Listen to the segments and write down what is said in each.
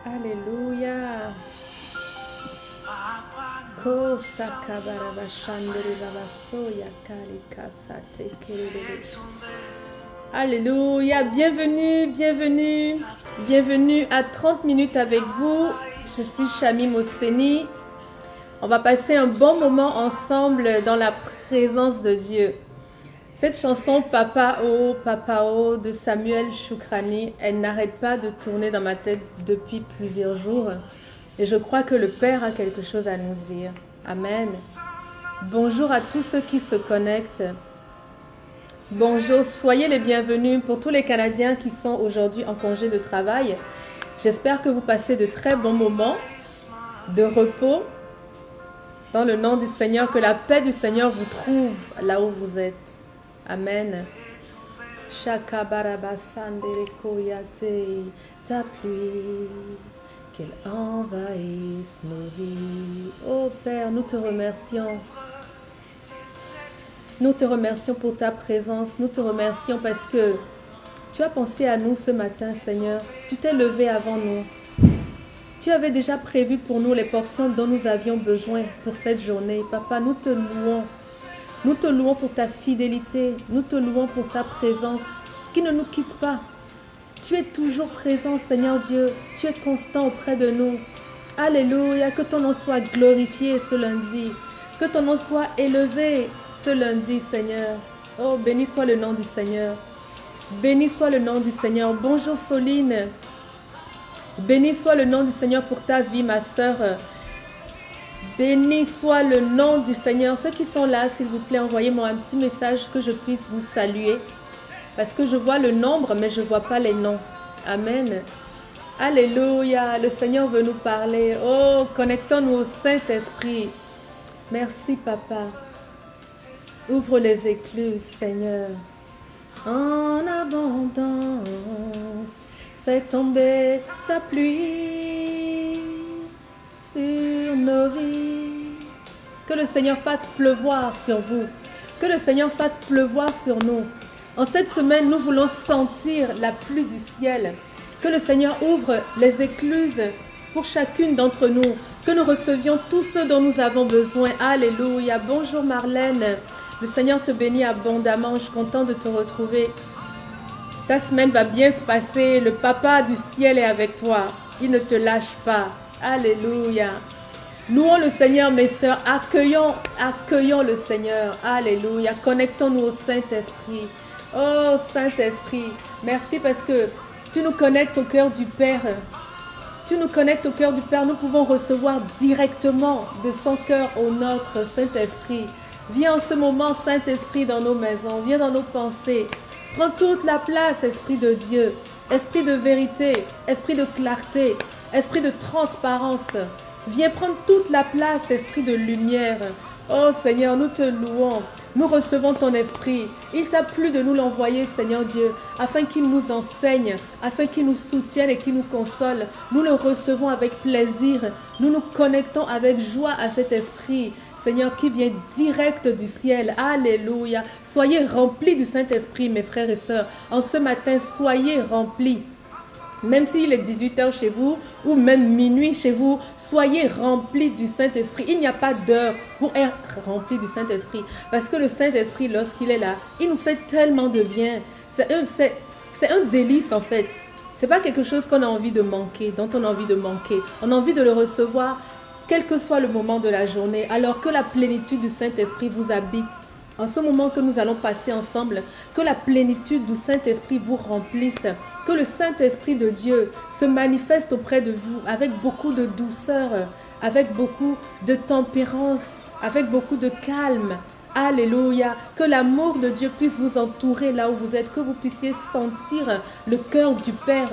Alléluia. Alléluia, bienvenue, bienvenue, bienvenue à 30 minutes avec vous. Je suis Chami Moseni. On va passer un bon moment ensemble dans la présence de Dieu. Cette chanson Papa oh de Samuel Choukrani, elle n'arrête pas de tourner dans ma tête depuis plusieurs jours. Et je crois que le Père a quelque chose à nous dire. Amen. Bonjour à tous ceux qui se connectent. Bonjour, soyez les bienvenus pour tous les Canadiens qui sont aujourd'hui en congé de travail. J'espère que vous passez de très bons moments de repos. Dans le nom du Seigneur, que la paix du Seigneur vous trouve là où vous êtes. Amen. Ta pluie, qu'elle envahisse nos vies. Oh Père, nous te remercions. Nous te remercions pour ta présence. Nous te remercions parce que tu as pensé à nous ce matin, Seigneur. Tu t'es levé avant nous. Tu avais déjà prévu pour nous les portions dont nous avions besoin pour cette journée. Papa, nous te louons. Nous te louons pour ta fidélité. Nous te louons pour ta présence qui ne nous quitte pas. Tu es toujours présent, Seigneur Dieu. Tu es constant auprès de nous. Alléluia. Que ton nom soit glorifié ce lundi. Que ton nom soit élevé ce lundi, Seigneur. Oh, béni soit le nom du Seigneur. Béni soit le nom du Seigneur. Bonjour Soline. Béni soit le nom du Seigneur pour ta vie, ma sœur. Béni soit le nom du Seigneur. Ceux qui sont là, s'il vous plaît, envoyez-moi un petit message que je puisse vous saluer. Parce que je vois le nombre, mais je ne vois pas les noms. Amen. Alléluia. Le Seigneur veut nous parler. Oh, connectons-nous au Saint-Esprit. Merci, Papa. Ouvre les écluses, Seigneur. En abondance. Fais tomber ta pluie sur nos vies. Que le Seigneur fasse pleuvoir sur vous. Que le Seigneur fasse pleuvoir sur nous. En cette semaine, nous voulons sentir la pluie du ciel. Que le Seigneur ouvre les écluses pour chacune d'entre nous. Que nous recevions tout ce dont nous avons besoin. Alléluia. Bonjour Marlène. Le Seigneur te bénit abondamment. Je suis contente de te retrouver. Ta semaine va bien se passer. Le Papa du ciel est avec toi. Il ne te lâche pas. Alléluia. Louons le Seigneur, mes sœurs. Accueillons le Seigneur. Alléluia. Connectons-nous au Saint-Esprit. Oh Saint-Esprit, merci parce que tu nous connectes au cœur du Père. Tu nous connectes au cœur du Père. Nous pouvons recevoir directement de son cœur au nôtre, Saint-Esprit. Viens en ce moment, Saint-Esprit, dans nos maisons. Viens dans nos pensées. Prends toute la place, Esprit de Dieu. Esprit de vérité, Esprit de clarté, Esprit de transparence. Viens prendre toute la place, Esprit de lumière. Oh Seigneur, nous te louons. Nous recevons ton Esprit. Il t'a plu de nous l'envoyer, Seigneur Dieu, afin qu'il nous enseigne, afin qu'il nous soutienne et qu'il nous console. Nous le recevons avec plaisir. Nous nous connectons avec joie à cet Esprit, Seigneur, qui vient direct du ciel. Alléluia. Soyez remplis du Saint-Esprit, mes frères et sœurs. En ce matin, soyez remplis. Même s'il est 18h chez vous ou même minuit chez vous, soyez remplis du Saint-Esprit. Il n'y a pas d'heure pour être remplis du Saint-Esprit. Parce que le Saint-Esprit, lorsqu'il est là, il nous fait tellement de bien. C'est un délice en fait. Ce n'est pas quelque chose qu'on a envie de manquer, dont on a envie de manquer. On a envie de le recevoir, quel que soit le moment de la journée, alors que la plénitude du Saint-Esprit vous habite. En ce moment que nous allons passer ensemble, que la plénitude du Saint-Esprit vous remplisse, que le Saint-Esprit de Dieu se manifeste auprès de vous avec beaucoup de douceur, avec beaucoup de tempérance, avec beaucoup de calme. Alléluia. Que l'amour de Dieu puisse vous entourer là où vous êtes, que vous puissiez sentir le cœur du Père.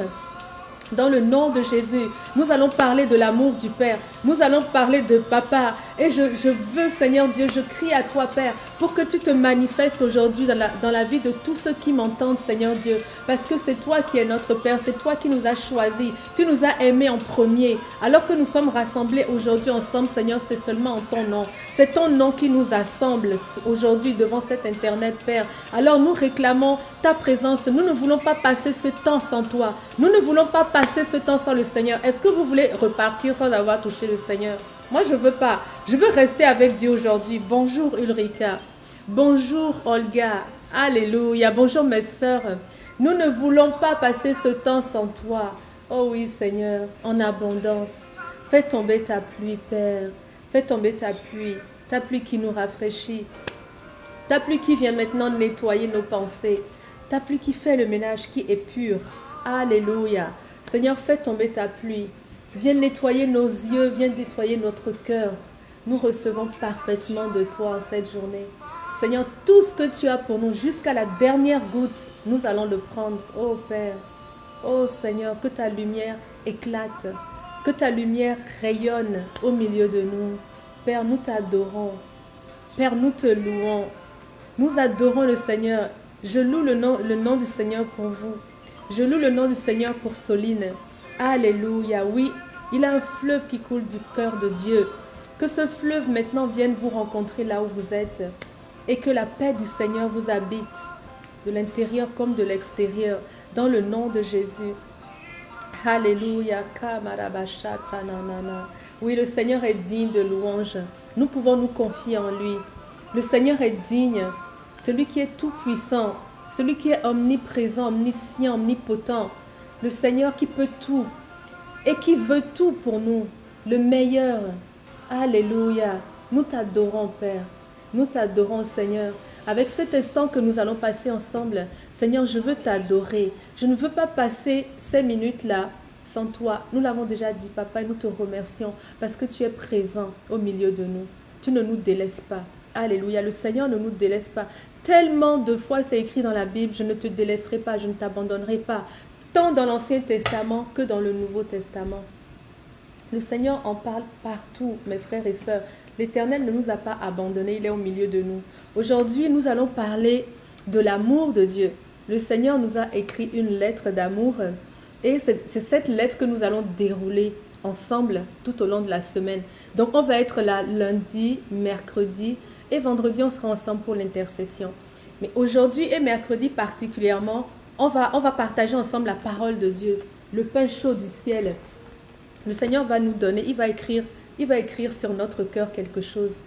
Dans le nom de Jésus, nous allons parler de l'amour du Père. Nous allons parler de Papa. Et je veux, Seigneur Dieu, je crie à toi, Père, pour que tu te manifestes aujourd'hui dans la vie de tous ceux qui m'entendent, Seigneur Dieu. Parce que c'est toi qui es notre Père, c'est toi qui nous as choisis. Tu nous as aimés en premier. Alors que nous sommes rassemblés aujourd'hui ensemble, Seigneur, c'est seulement en ton nom. C'est ton nom qui nous assemble aujourd'hui devant cet Internet, Père. Alors nous réclamons ta présence. Nous ne voulons pas passer ce temps sans toi. Nous ne voulons pas passer ce temps sans le Seigneur. Est-ce que vous voulez repartir sans avoir touché le Seigneur? Moi, je ne veux pas. Je veux rester avec Dieu aujourd'hui. Bonjour Ulrika. Bonjour Olga. Alléluia. Bonjour mes sœurs. Nous ne voulons pas passer ce temps sans toi. Oh oui Seigneur, en abondance. Fais tomber ta pluie, Père. Fais tomber ta pluie qui nous rafraîchit. Ta pluie qui vient maintenant nettoyer nos pensées. Ta pluie qui fait le ménage, qui est pure. Alléluia. Seigneur, fais tomber ta pluie. Viens nettoyer nos yeux, viens nettoyer notre cœur. Nous recevons parfaitement de toi en cette journée. Seigneur, tout ce que tu as pour nous, jusqu'à la dernière goutte, nous allons le prendre. Oh Père, oh Seigneur, que ta lumière éclate, que ta lumière rayonne au milieu de nous. Père, nous t'adorons. Père, nous te louons. Nous adorons le Seigneur. Je loue le nom du Seigneur pour vous. Je loue le nom du Seigneur pour Soline. Alléluia, oui, il y a un fleuve qui coule du cœur de Dieu. Que ce fleuve maintenant vienne vous rencontrer là où vous êtes et que la paix du Seigneur vous habite, de l'intérieur comme de l'extérieur, dans le nom de Jésus. Alléluia. Oui, le Seigneur est digne de louange. Nous pouvons nous confier en lui. Le Seigneur est digne, celui qui est tout puissant, celui qui est omniprésent, omniscient, omnipotent. Le Seigneur qui peut tout et qui veut tout pour nous, le meilleur. Alléluia. Nous t'adorons, Père. Nous t'adorons, Seigneur. Avec cet instant que nous allons passer ensemble, Seigneur, je veux t'adorer. Je ne veux pas passer ces minutes-là sans toi. Nous l'avons déjà dit, Papa, et nous te remercions parce que tu es présent au milieu de nous. Tu ne nous délaisses pas. Alléluia. Le Seigneur ne nous délaisse pas. Tellement de fois c'est écrit dans la Bible, je ne te délaisserai pas, je ne t'abandonnerai pas. Tant dans l'Ancien Testament que dans le Nouveau Testament. Le Seigneur en parle partout, mes frères et sœurs. L'Éternel ne nous a pas abandonnés, il est au milieu de nous. Aujourd'hui, nous allons parler de l'amour de Dieu. Le Seigneur nous a écrit une lettre d'amour et c'est cette lettre que nous allons dérouler ensemble tout au long de la semaine. Donc, on va être là lundi, mercredi et vendredi, on sera ensemble pour l'intercession. Mais aujourd'hui et mercredi particulièrement, on va partager ensemble la parole de Dieu, le pain chaud du ciel. Le Seigneur va nous donner, il va écrire sur notre cœur quelque chose.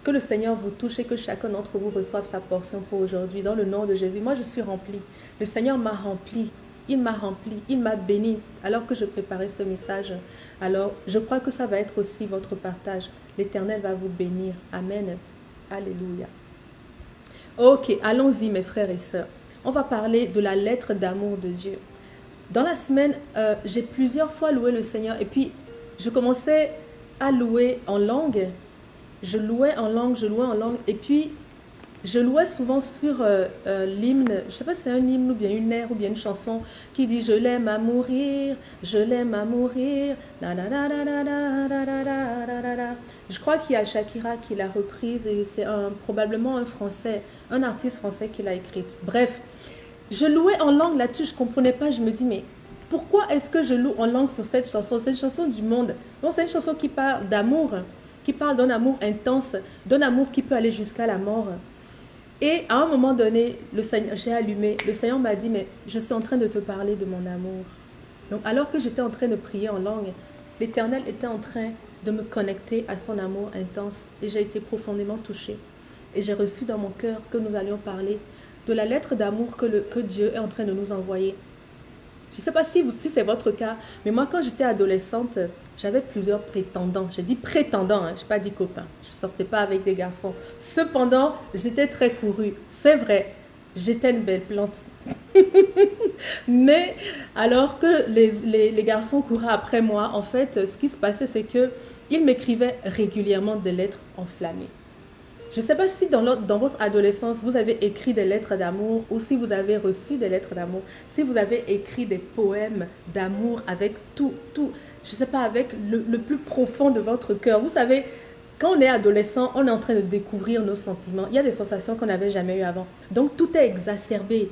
Que le Seigneur vous touche et que chacun d'entre vous reçoive sa portion pour aujourd'hui. Dans le nom de Jésus, moi je suis remplie. Le Seigneur m'a remplie. Il m'a rempli, il m'a béni alors que je préparais ce message. Alors, je crois que ça va être aussi votre partage. L'Éternel va vous bénir. Amen. Alléluia. Ok, allons-y mes frères et sœurs. On va parler de la lettre d'amour de Dieu. Dans la semaine, j'ai plusieurs fois loué le Seigneur et puis je commençais à louer en langue. Je louais en langue et puis je louais souvent sur l'hymne, je ne sais pas si c'est un hymne ou bien une air ou bien une chanson qui dit « Je l'aime à mourir, je l'aime à mourir ». Je crois qu'il y a Shakira qui l'a reprise et c'est probablement un Français, un artiste français qui l'a écrite. Bref, je louais en langue là-dessus, je ne comprenais pas, je me dis mais pourquoi est-ce que je loue en langue sur cette chanson? C'est une chanson du monde. Bon, c'est une chanson qui parle d'amour, qui parle d'un amour intense, d'un amour qui peut aller jusqu'à la mort. Et à un moment donné, j'ai allumé, le Seigneur m'a dit, mais je suis en train de te parler de mon amour. Donc alors que j'étais en train de prier en langue, l'Éternel était en train de me connecter à son amour intense et j'ai été profondément touchée. Et j'ai reçu dans mon cœur que nous allions parler de la lettre d'amour que Dieu est en train de nous envoyer. Je ne sais pas si c'est votre cas, mais moi quand j'étais adolescente, j'avais plusieurs prétendants. J'ai dit prétendants, hein, je n'ai pas dit copains. Je ne sortais pas avec des garçons. Cependant, j'étais très courue. C'est vrai, j'étais une belle plante. Mais alors que les garçons couraient après moi, en fait, ce qui se passait, c'est qu'ils m'écrivaient régulièrement des lettres enflammées. Je ne sais pas si dans votre adolescence, vous avez écrit des lettres d'amour ou si vous avez reçu des lettres d'amour, si vous avez écrit des poèmes d'amour avec tout, je ne sais pas, avec le plus profond de votre cœur. Vous savez, Quand on est adolescent, on est en train de découvrir nos sentiments. Il y a des sensations qu'on n'avait jamais eues avant. Donc tout est exacerbé.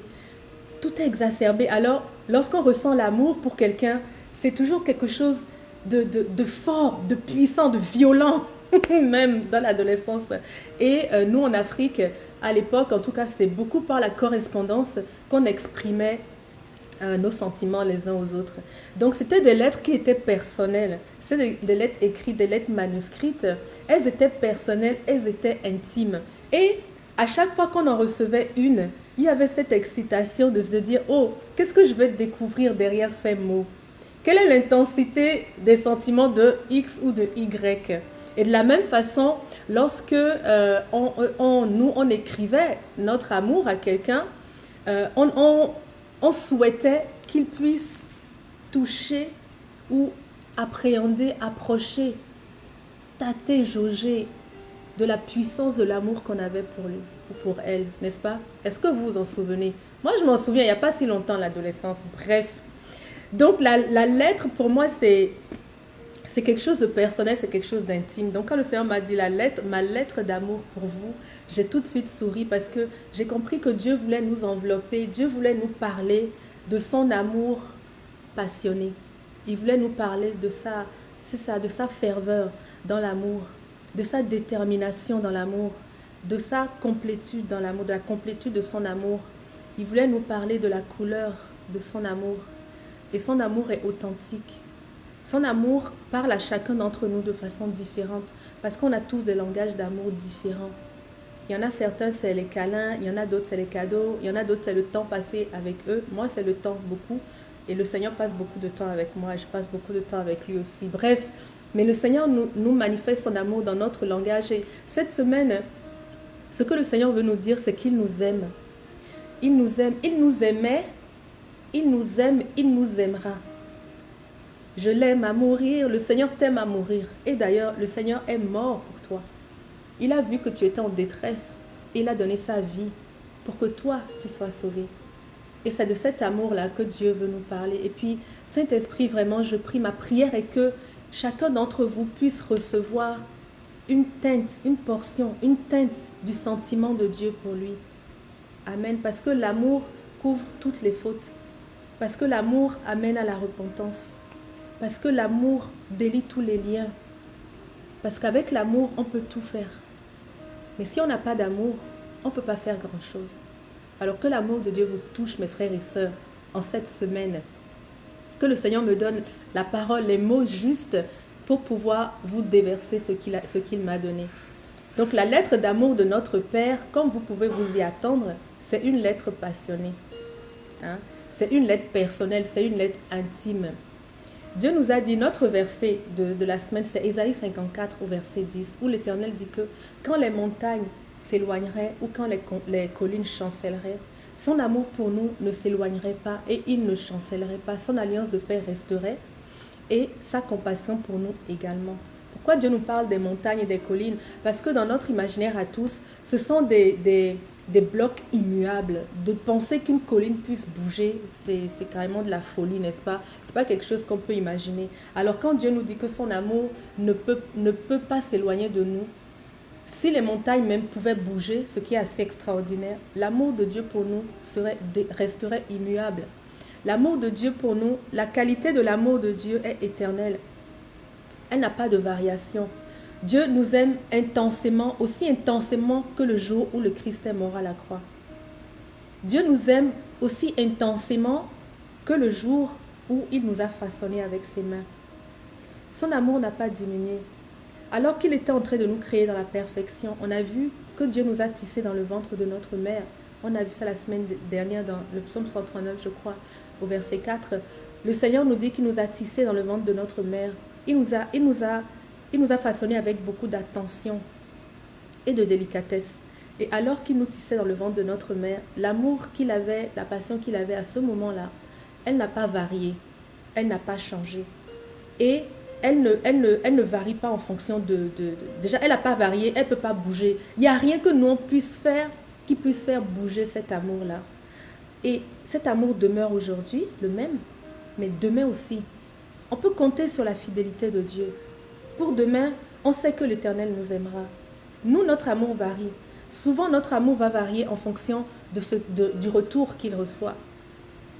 Tout est exacerbé. Alors, lorsqu'on ressent l'amour pour quelqu'un, c'est toujours quelque chose de fort, de puissant, de violent, même dans l'adolescence. Et nous, en Afrique, à l'époque, en tout cas, c'était beaucoup par la correspondance qu'on exprimait nos sentiments les uns aux autres. Donc, c'était des lettres qui étaient personnelles. C'était des lettres écrites, des lettres manuscrites. Elles étaient personnelles, elles étaient intimes. Et à chaque fois qu'on en recevait une, il y avait cette excitation de se dire, oh, qu'est-ce que je vais découvrir derrière ces mots? Quelle est l'intensité des sentiments de X ou de Y? Et de la même façon, lorsque on écrivait notre amour à quelqu'un, on souhaitait qu'il puisse toucher ou appréhender, approcher, tâter, jauger de la puissance de l'amour qu'on avait pour lui ou pour elle, n'est-ce pas? Est-ce que vous vous en souvenez? Moi, je m'en souviens, il n'y a pas si longtemps, l'adolescence. Bref. Donc, la lettre, pour moi, c'est quelque chose de personnel, c'est quelque chose d'intime. Donc, quand le Seigneur m'a dit ma lettre d'amour pour vous, j'ai tout de suite souri parce que j'ai compris que Dieu voulait nous envelopper, Dieu voulait nous parler de son amour passionné. Il voulait nous parler de ça, c'est ça, de sa ferveur dans l'amour, de sa détermination dans l'amour, de sa complétude dans l'amour, de la complétude de son amour. Il voulait nous parler de la couleur de son amour. Et son amour est authentique. Son amour parle à chacun d'entre nous de façon différente parce qu'on a tous des langages d'amour différents. Il y en a certains, c'est les câlins, il y en a d'autres, c'est les cadeaux, il y en a d'autres, c'est le temps passé avec eux. Moi, c'est le temps beaucoup. Et le Seigneur passe beaucoup de temps avec moi, je passe beaucoup de temps avec lui aussi. Bref, mais le Seigneur nous manifeste son amour dans notre langage. Et cette semaine, ce que le Seigneur veut nous dire, c'est qu'il nous aime. Il nous aime, il nous aimait, il nous aime, il nous aimera. Je l'aime à mourir, le Seigneur t'aime à mourir. Et d'ailleurs, le Seigneur est mort pour toi. Il a vu que tu étais en détresse. Il a donné sa vie pour que toi, tu sois sauvé. Et c'est de cet amour-là que Dieu veut nous parler. Et puis, Saint-Esprit, vraiment, je prie, ma prière est que chacun d'entre vous puisse recevoir une teinte, une portion, une teinte du sentiment de Dieu pour lui. Amen. Parce que l'amour couvre toutes les fautes. Parce que l'amour amène à la repentance. Parce que l'amour délie tous les liens. Parce qu'avec l'amour, on peut tout faire. Mais si on n'a pas d'amour, on ne peut pas faire grand-chose. Alors que l'amour de Dieu vous touche, mes frères et sœurs, en cette semaine. Que le Seigneur me donne la parole, les mots justes pour pouvoir vous déverser ce qu'il m'a donné. Donc la lettre d'amour de notre Père, comme vous pouvez vous y attendre, c'est une lettre passionnée. Hein? C'est une lettre personnelle, c'est une lettre intime. Dieu nous a dit, notre verset de la semaine, c'est Ésaïe 54 au verset 10, où l'Éternel dit que quand les montagnes s'éloigneraient ou quand les collines chancelleraient, son amour pour nous ne s'éloignerait pas et il ne chancellerait pas. Son alliance de paix resterait et sa compassion pour nous également. Pourquoi Dieu nous parle des montagnes et des collines? Parce que dans notre imaginaire à tous, ce sont des blocs immuables. De penser qu'une colline puisse bouger, c'est carrément de la folie, n'est-ce pas? Ce n'est pas quelque chose qu'on peut imaginer. Alors quand Dieu nous dit que son amour ne peut pas s'éloigner de nous, si les montagnes même pouvaient bouger, ce qui est assez extraordinaire, l'amour de Dieu pour nous resterait immuable. L'amour de Dieu pour nous, la qualité de l'amour de Dieu est éternelle. Elle n'a pas de variation. Dieu nous aime intensément, aussi intensément que le jour où le Christ est mort à la croix. Dieu nous aime aussi intensément que le jour où il nous a façonnés avec ses mains. Son amour n'a pas diminué. Alors qu'il était en train de nous créer dans la perfection, on a vu que Dieu nous a tissés dans le ventre de notre mère. On a vu ça la semaine dernière dans le psaume 139, je crois, au verset 4. Le Seigneur nous dit qu'il nous a tissés dans le ventre de notre mère. Il nous a façonnés avec beaucoup d'attention et de délicatesse. Et alors qu'il nous tissait dans le ventre de notre mère, l'amour qu'il avait, la passion qu'il avait à ce moment-là, elle n'a pas varié, elle n'a pas changé. Et elle ne varie pas en fonction déjà, elle n'a pas varié, elle ne peut pas bouger. Il n'y a rien que nous puisse faire qui puisse faire bouger cet amour-là. Et cet amour demeure aujourd'hui, le même, mais demain aussi. On peut compter sur la fidélité de Dieu. Pour demain, on sait que l'Éternel nous aimera. Nous, notre amour varie. Souvent, notre amour va varier en fonction du retour qu'il reçoit.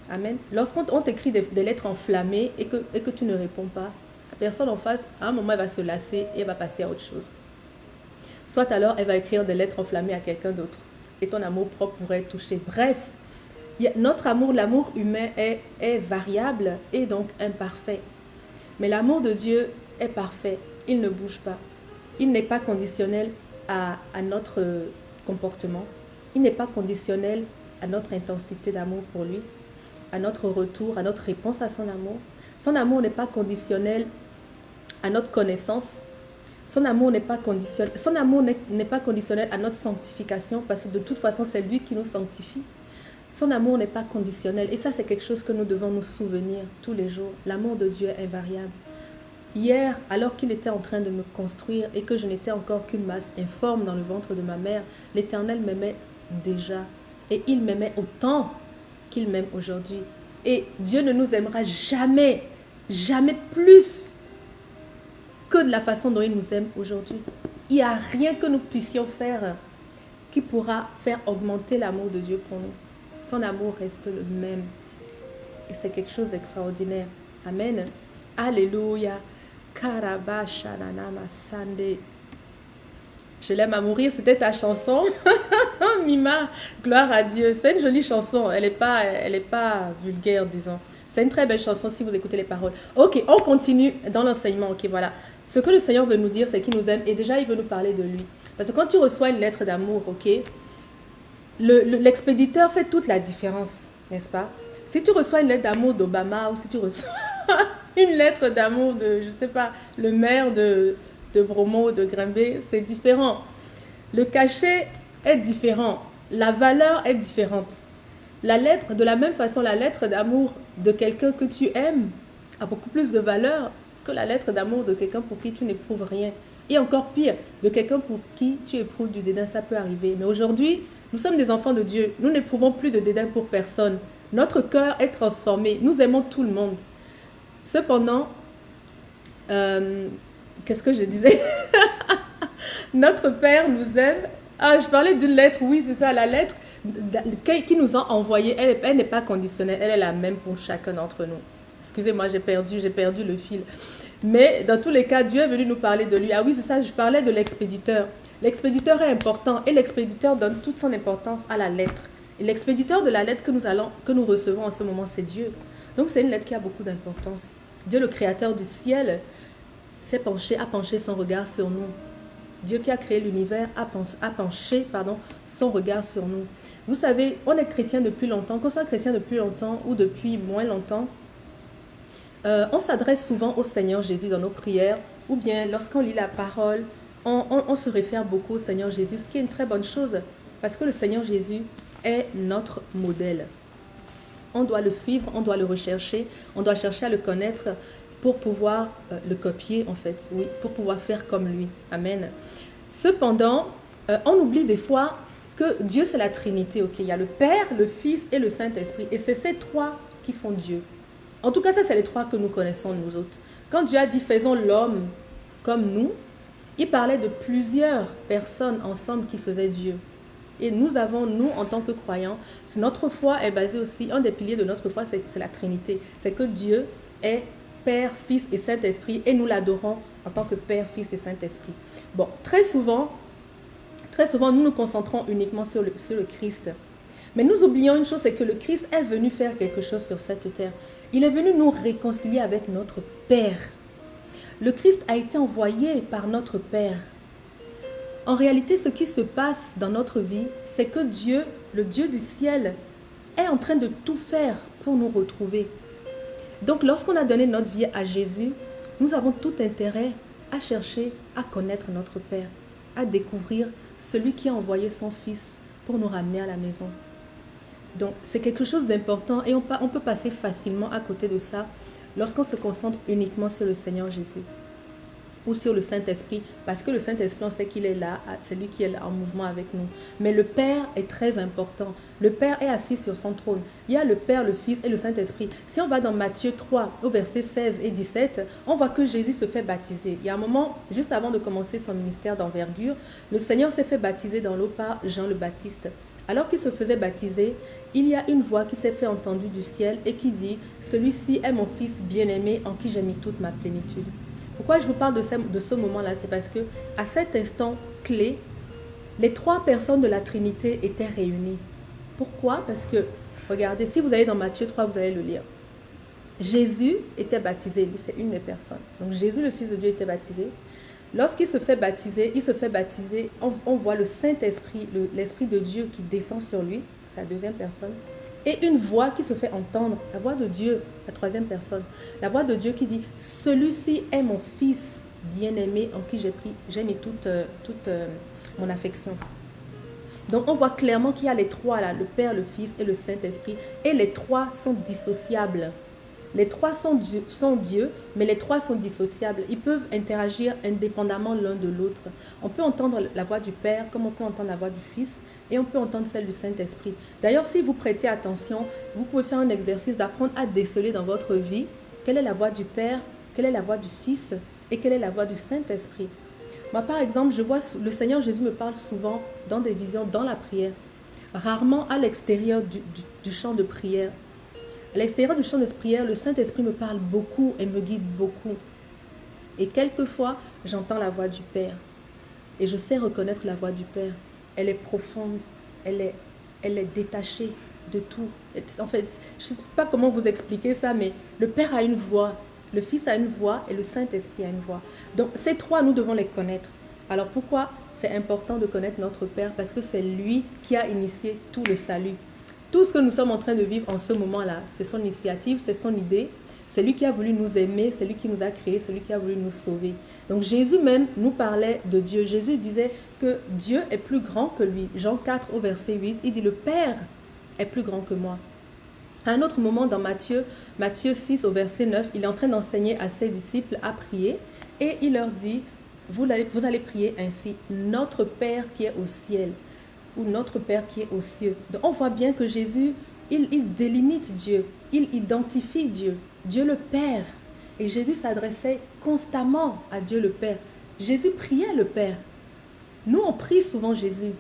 Amen. Lorsqu'on t'écrit des lettres enflammées et que tu ne réponds pas, la personne en face, à un moment, elle va se lasser et elle va passer à autre chose. Soit alors, elle va écrire des lettres enflammées à quelqu'un d'autre. Et ton amour propre pourrait être touché. Bref, notre amour, l'amour humain est variable et donc imparfait. Mais l'amour de Dieu est parfait. Il ne bouge pas. Il n'est pas conditionnel à notre comportement. Il n'est pas conditionnel à notre intensité d'amour pour lui, à notre retour, à notre réponse à son amour. Son amour n'est pas conditionnel à notre connaissance. Son amour n'est pas conditionnel à notre sanctification, parce que de toute façon, c'est lui qui nous sanctifie. Son amour n'est pas conditionnel. Et ça, c'est quelque chose que nous devons nous souvenir tous les jours. L'amour de Dieu est invariable. Hier, alors qu'il était en train de me construire et que je n'étais encore qu'une masse informe dans le ventre de ma mère, l'Éternel m'aimait déjà. Et il m'aimait autant qu'il m'aime aujourd'hui. Et Dieu ne nous aimera jamais, jamais plus que de la façon dont il nous aime aujourd'hui. Il n'y a rien que nous puissions faire qui pourra faire augmenter l'amour de Dieu pour nous. Son amour reste le même. Et c'est quelque chose d'extraordinaire. Amen. Alléluia. Je l'aime à mourir, c'était ta chanson. Mima, gloire à Dieu. C'est une jolie chanson. Elle n'est pas vulgaire, disons. C'est une très belle chanson si vous écoutez les paroles. Ok, on continue dans l'enseignement. Ok, voilà. Ce que le Seigneur veut nous dire, c'est qu'il nous aime et déjà il veut nous parler de lui. Parce que quand tu reçois une lettre d'amour, ok, l'expéditeur fait toute la différence, n'est-ce pas? Si tu reçois une lettre d'amour d'Obama ou si tu reçois une lettre d'amour de, je ne sais pas, le maire de Bromo, de Grimby, c'est différent. Le cachet est différent. La valeur est différente. La lettre, de la même façon, la lettre d'amour de quelqu'un que tu aimes a beaucoup plus de valeur que la lettre d'amour de quelqu'un pour qui tu n'éprouves rien. Et encore pire, de quelqu'un pour qui tu éprouves du dédain, ça peut arriver. Mais aujourd'hui, nous sommes des enfants de Dieu. Nous n'éprouvons plus de dédain pour personne. Notre cœur est transformé. Nous aimons tout le monde. Cependant, qu'est-ce que je disais? Notre Père nous aime. Ah, je parlais d'une lettre. Oui, c'est ça, la lettre qui nous a envoyée. Elle n'est pas conditionnelle. Elle est la même pour chacun d'entre nous. Excusez-moi, j'ai perdu le fil. Mais dans tous les cas, Dieu est venu nous parler de lui. Ah oui, c'est ça, je parlais de l'expéditeur. L'expéditeur est important et l'expéditeur donne toute son importance à la lettre. Et l'expéditeur de la lettre que nous recevons en ce moment, c'est Dieu. Donc c'est une lettre qui a beaucoup d'importance. Dieu, le créateur du ciel, a penché son regard sur nous. Dieu qui a créé l'univers a penché son regard sur nous. Vous savez, on est chrétien depuis longtemps, qu'on soit chrétien depuis longtemps ou depuis moins longtemps, on s'adresse souvent au Seigneur Jésus dans nos prières, ou bien lorsqu'on lit la parole, on se réfère beaucoup au Seigneur Jésus, ce qui est une très bonne chose, parce que le Seigneur Jésus est notre modèle. On doit le suivre, on doit le rechercher, on doit chercher à le connaître pour pouvoir le copier, en fait, oui, pour pouvoir faire comme lui. Amen. Cependant, on oublie des fois que Dieu, c'est la Trinité, ok? Il y a le Père, le Fils et le Saint-Esprit, et c'est ces trois qui font Dieu. En tout cas, ça, c'est les trois que nous connaissons, nous autres. Quand Dieu a dit « faisons l'homme comme nous », il parlait de plusieurs personnes ensemble qui faisaient Dieu. Et nous avons, nous, en tant que croyants, notre foi est basée aussi, un des piliers de notre foi, c'est la Trinité. C'est que Dieu est Père, Fils et Saint-Esprit, et nous l'adorons en tant que Père, Fils et Saint-Esprit. Bon, très souvent, nous nous concentrons uniquement sur le Christ. Mais nous oublions une chose, c'est que le Christ est venu faire quelque chose sur cette terre. Il est venu nous réconcilier avec notre Père. Le Christ a été envoyé par notre Père. En réalité, ce qui se passe dans notre vie, c'est que Dieu, le Dieu du ciel, est en train de tout faire pour nous retrouver. Donc, lorsqu'on a donné notre vie à Jésus, nous avons tout intérêt à chercher à connaître notre Père, à découvrir celui qui a envoyé son Fils pour nous ramener à la maison. Donc, c'est quelque chose d'important et on peut passer facilement à côté de ça lorsqu'on se concentre uniquement sur le Seigneur Jésus. ou sur le Saint-Esprit, parce que le Saint-Esprit, on sait qu'il est là, c'est lui qui est là en mouvement avec nous. Mais le Père est très important. Le Père est assis sur son trône. Il y a le Père, le Fils et le Saint-Esprit. Si on va dans Matthieu 3, au verset 16 et 17, on voit que Jésus se fait baptiser. Il y a un moment, juste avant de commencer son ministère d'envergure, le Seigneur s'est fait baptiser dans l'eau par Jean le Baptiste. Alors qu'il se faisait baptiser, il y a une voix qui s'est fait entendre du ciel et qui dit « Celui-ci est mon Fils bien-aimé en qui j'ai mis toute ma plénitude ». Pourquoi je vous parle de ce moment-là? C'est parce que à cet instant clé, les trois personnes de la Trinité étaient réunies. Pourquoi? Parce que, regardez, si vous allez dans Matthieu 3, vous allez le lire. Jésus était baptisé, lui c'est une des personnes. Donc Jésus, le Fils de Dieu, était baptisé. Lorsqu'il se fait baptiser, on voit le Saint-Esprit, l'Esprit de Dieu qui descend sur lui, c'est la deuxième personne. Et une voix qui se fait entendre, la voix de Dieu, la troisième personne. La voix de Dieu qui dit « Celui-ci est mon Fils bien-aimé en qui j'ai mis toute mon affection. » Donc on voit clairement qu'il y a les trois là, le Père, le Fils et le Saint-Esprit. Et les trois sont dissociables. Les trois sont Dieu, mais les trois sont dissociables. Ils peuvent interagir indépendamment l'un de l'autre. On peut entendre la voix du Père comme on peut entendre la voix du Fils et on peut entendre celle du Saint-Esprit. D'ailleurs, si vous prêtez attention, vous pouvez faire un exercice d'apprendre à déceler dans votre vie quelle est la voix du Père, quelle est la voix du Fils et quelle est la voix du Saint-Esprit. Moi, par exemple, je vois le Seigneur Jésus me parle souvent dans des visions, dans la prière, rarement à l'extérieur du champ de prière. À l'extérieur du champ de prière, le Saint-Esprit me parle beaucoup et me guide beaucoup. Et quelquefois, j'entends la voix du Père. Et je sais reconnaître la voix du Père. Elle est profonde, elle est détachée de tout. En fait, je ne sais pas comment vous expliquer ça, mais le Père a une voix, le Fils a une voix et le Saint-Esprit a une voix. Donc, ces trois, nous devons les connaître. Alors, pourquoi c'est important de connaître notre Père? Parce que c'est lui qui a initié tout le salut. Tout ce que nous sommes en train de vivre en ce moment-là, c'est son initiative, c'est son idée. C'est lui qui a voulu nous aimer, c'est lui qui nous a créés, c'est lui qui a voulu nous sauver. Donc Jésus même nous parlait de Dieu. Jésus disait que Dieu est plus grand que lui. Jean 4 au verset 8, il dit « Le Père est plus grand que moi ». À un autre moment dans Matthieu 6 au verset 9, il est en train d'enseigner à ses disciples à prier et il leur dit « Vous allez prier ainsi, notre Père qui est au ciel ». Ou notre Père qui est aux cieux. Donc on voit bien que Jésus, il délimite Dieu, il identifie Dieu, Dieu le Père. Et Jésus s'adressait constamment à Dieu le Père. Jésus priait le Père. Nous, on prie souvent Jésus.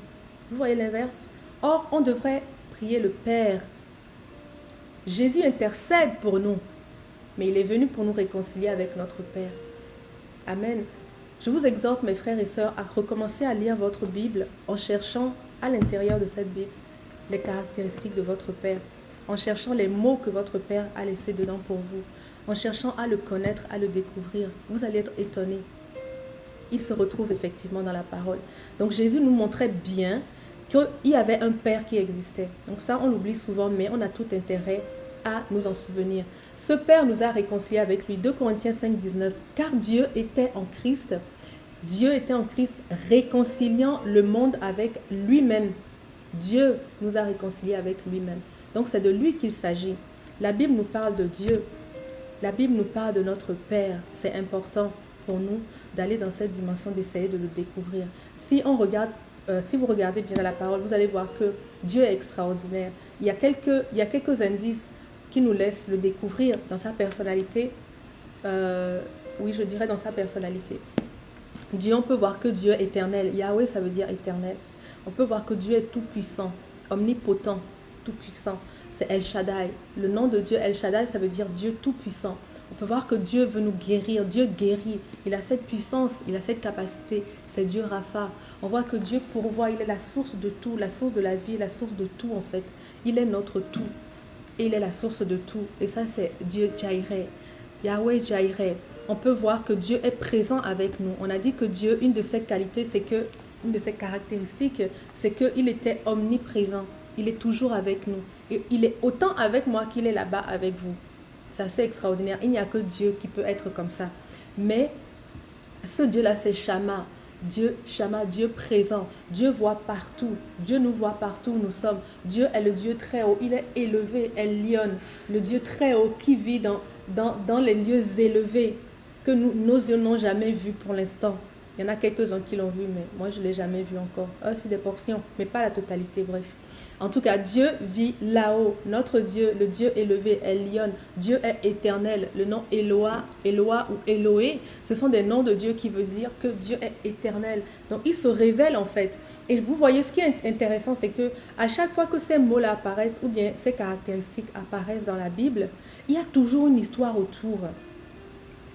Vous voyez l'inverse? Or, on devrait prier le Père. Jésus intercède pour nous, mais il est venu pour nous réconcilier avec notre Père. Amen. Je vous exhorte, mes frères et sœurs, à recommencer à lire votre Bible en cherchant à l'intérieur de cette Bible les caractéristiques de votre Père, en cherchant les mots que votre Père a laissés dedans pour vous, en cherchant à le connaître, à le découvrir. Vous allez être étonnés. Il se retrouve effectivement dans la parole. Donc Jésus nous montrait bien qu'il y avait un Père qui existait. Donc ça, on l'oublie souvent, mais on a tout intérêt à nous en souvenir. Ce Père nous a réconciliés avec lui. 2 Corinthiens 5, 19. Car Dieu était en Christ réconciliant le monde avec lui-même. Dieu nous a réconciliés avec lui-même. Donc c'est de lui qu'il s'agit. La Bible nous parle de Dieu. La Bible nous parle de notre Père. C'est important pour nous d'aller dans cette dimension, d'essayer de le découvrir. Si vous regardez bien la parole, vous allez voir que Dieu est extraordinaire. Il y a quelques indices qui nous laissent le découvrir dans sa personnalité. Oui, je dirais dans sa personnalité. Dieu, on peut voir que Dieu est éternel. Yahweh, ça veut dire éternel. On peut voir que Dieu est tout-puissant, omnipotent, tout-puissant. C'est El Shaddai. Le nom de Dieu, El Shaddai, ça veut dire Dieu tout-puissant. On peut voir que Dieu veut nous guérir. Dieu guérit. Il a cette puissance, il a cette capacité. C'est Dieu Rapha. On voit que Dieu pourvoit. Il est la source de tout, la source de la vie, la source de tout en fait. Il est notre tout. Et il est la source de tout. Et ça, c'est Dieu Jireh. Yahweh Jireh. On peut voir que Dieu est présent avec nous. On a dit que Dieu, une de ses qualités, une de ses caractéristiques, c'est qu'il était omniprésent. Il est toujours avec nous. Et il est autant avec moi qu'il est là-bas avec vous. C'est assez extraordinaire. Il n'y a que Dieu qui peut être comme ça. Mais ce Dieu-là, c'est Shama. Dieu, Shama, Dieu présent. Dieu voit partout. Dieu nous voit partout où nous sommes. Dieu est le Dieu très haut. Il est élevé, El Lion. Le Dieu très haut qui vit dans les lieux élevés. que nous n'osions jamais vu pour l'instant. Il y en a quelques-uns qui l'ont vu, mais moi, je ne l'ai jamais vu encore. C'est des portions, mais pas la totalité, bref. En tout cas, Dieu vit là-haut. Notre Dieu, le Dieu élevé, Elion. Dieu est éternel. Le nom Eloa, Eloa ou Eloé, ce sont des noms de Dieu qui veut dire que Dieu est éternel. Donc, il se révèle en fait. Et vous voyez, ce qui est intéressant, c'est que à chaque fois que ces mots-là apparaissent, ou bien ces caractéristiques apparaissent dans la Bible, il y a toujours une histoire autour.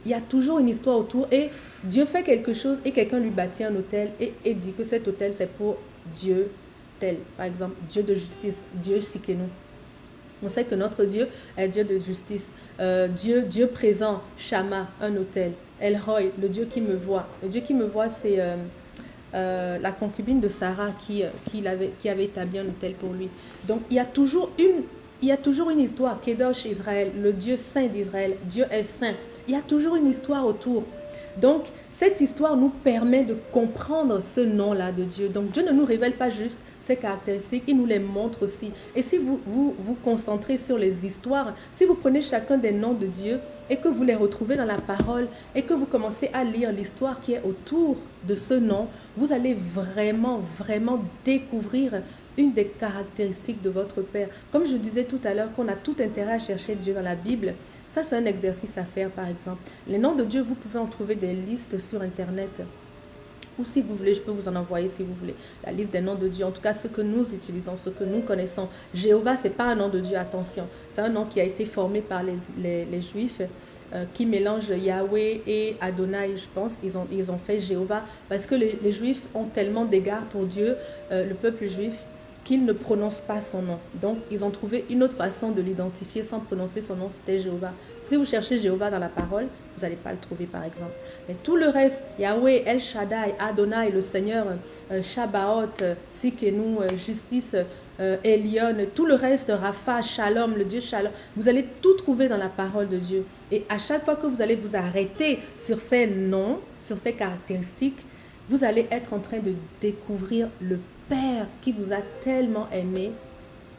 Il y a toujours une histoire autour et Dieu fait quelque chose et quelqu'un lui bâtit un autel et dit que cet autel c'est pour Dieu tel. Par exemple, Dieu de justice, Dieu Sikenu. On sait que notre Dieu est Dieu de justice. Dieu présent, Shama, un autel. El Roi, le Dieu qui me voit. Le Dieu qui me voit, c'est la concubine de Sarah qui avait établi un autel pour lui. Donc, il y a toujours une histoire. Kedosh Israël, le Dieu saint d'Israël. Dieu est saint. Il y a toujours une histoire autour. Donc, cette histoire nous permet de comprendre ce nom-là de Dieu. Donc, Dieu ne nous révèle pas juste ses caractéristiques, il nous les montre aussi. Et si vous vous concentrez sur les histoires, si vous prenez chacun des noms de Dieu et que vous les retrouvez dans la parole et que vous commencez à lire l'histoire qui est autour de ce nom, vous allez vraiment, vraiment découvrir une des caractéristiques de votre Père. Comme je disais tout à l'heure qu'on a tout intérêt à chercher Dieu dans la Bible, ça c'est un exercice à faire par exemple. Les noms de Dieu, vous pouvez en trouver des listes sur Internet. Ou si vous voulez, je peux vous en envoyer si vous voulez. La liste des noms de Dieu, en tout cas ceux que nous utilisons, ceux que nous connaissons. Jéhovah, ce n'est pas un nom de Dieu, attention. C'est un nom qui a été formé par les Juifs qui mélangent Yahweh et Adonai, je pense. Ils ont fait Jéhovah parce que les Juifs ont tellement d'égards pour Dieu, le peuple juif, qu'ils ne prononcent pas son nom. Donc, ils ont trouvé une autre façon de l'identifier sans prononcer son nom, c'était Jéhovah. Si vous cherchez Jéhovah dans la parole, vous n'allez pas le trouver par exemple. Mais tout le reste, Yahweh, El Shaddai, Adonai, le Seigneur, Shabbaoth, Sikenu, Justice, Elion, tout le reste, Rapha, Shalom, le Dieu Shalom, vous allez tout trouver dans la parole de Dieu. Et à chaque fois que vous allez vous arrêter sur ces noms, sur ces caractéristiques, vous allez être en train de découvrir le Père qui vous a tellement aimé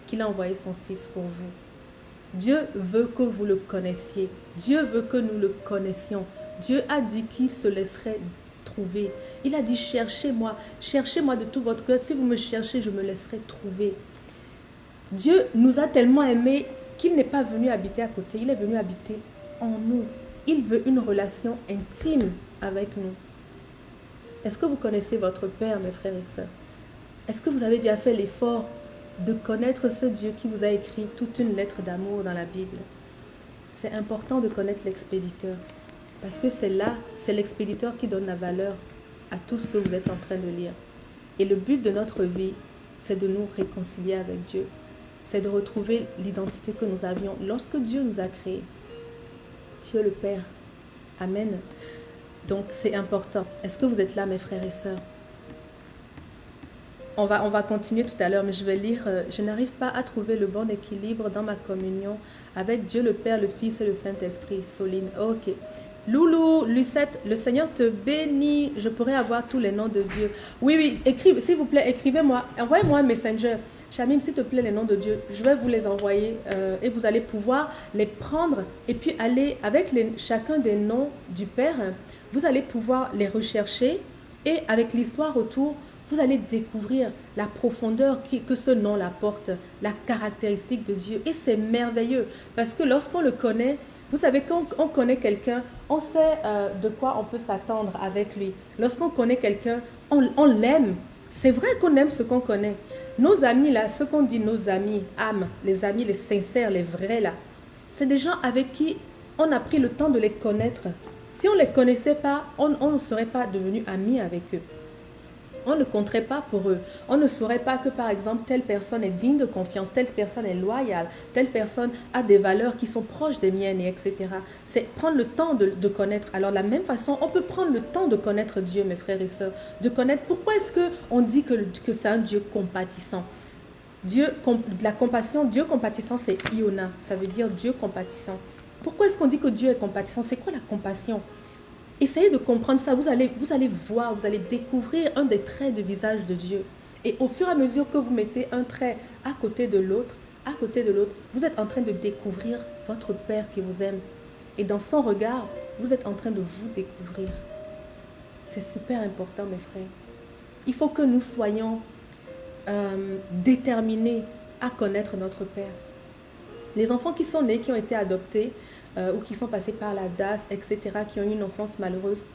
qu'il a envoyé son Fils pour vous. Dieu veut que vous le connaissiez. Dieu veut que nous le connaissions. Dieu a dit qu'il se laisserait trouver. Il a dit cherchez-moi de tout votre cœur. Si vous me cherchez, je me laisserai trouver. Dieu nous a tellement aimés qu'il n'est pas venu habiter à côté. Il est venu habiter en nous. Il veut une relation intime avec nous. Est-ce que vous connaissez votre Père, mes frères et sœurs? Est-ce que vous avez déjà fait l'effort de connaître ce Dieu qui vous a écrit toute une lettre d'amour dans la Bible? C'est important de connaître l'expéditeur. Parce que c'est l'expéditeur qui donne la valeur à tout ce que vous êtes en train de lire. Et le but de notre vie, c'est de nous réconcilier avec Dieu. C'est de retrouver l'identité que nous avions lorsque Dieu nous a créés. Dieu le Père. Amen. Donc c'est important. Est-ce que vous êtes là, mes frères et sœurs? On va continuer tout à l'heure, mais je vais lire. Je n'arrive pas à trouver le bon équilibre dans ma communion avec Dieu le Père, le Fils et le Saint-Esprit. Soline, ok. Loulou, Lucette, le Seigneur te bénit. Je pourrais avoir tous les noms de Dieu. Oui, écrivez, s'il vous plaît, écrivez-moi. Envoyez-moi un messenger. Shamim, s'il te plaît, les noms de Dieu, je vais vous les envoyer et vous allez pouvoir les prendre et puis aller avec chacun des noms du Père. Vous allez pouvoir les rechercher et avec l'histoire autour, vous allez découvrir la profondeur que ce nom apporte, la caractéristique de Dieu. Et c'est merveilleux parce que lorsqu'on le connaît, vous savez, quand on connaît quelqu'un, on sait de quoi on peut s'attendre avec lui. Lorsqu'on connaît quelqu'un, on l'aime. C'est vrai qu'on aime ce qu'on connaît. Nos amis là, ce qu'on dit nos amis, âmes, les amis, les sincères, les vrais là, c'est des gens avec qui on a pris le temps de les connaître. Si on ne les connaissait pas, on ne serait pas devenu amis avec eux. On ne compterait pas pour eux. On ne saurait pas que, par exemple, telle personne est digne de confiance, telle personne est loyale, telle personne a des valeurs qui sont proches des miennes, etc. C'est prendre le temps de connaître. Alors, de la même façon, on peut prendre le temps de connaître Dieu, mes frères et sœurs, de connaître pourquoi est-ce qu'on dit que c'est un Dieu compatissant. La compassion, Dieu compatissant, c'est Iona, ça veut dire Dieu compatissant. Pourquoi est-ce qu'on dit que Dieu est compatissant? C'est quoi la compassion? Essayez de comprendre ça, vous allez voir, vous allez découvrir un des traits de visage de Dieu. Et au fur et à mesure que vous mettez un trait à côté de l'autre, vous êtes en train de découvrir votre Père qui vous aime. Et dans son regard, vous êtes en train de vous découvrir. C'est super important, mes frères. Il faut que nous soyons déterminés à connaître notre Père. Les enfants qui sont nés, qui ont été adoptés, ou qui sont passés par la DAS, etc., qui ont eu une enfance malheureuse,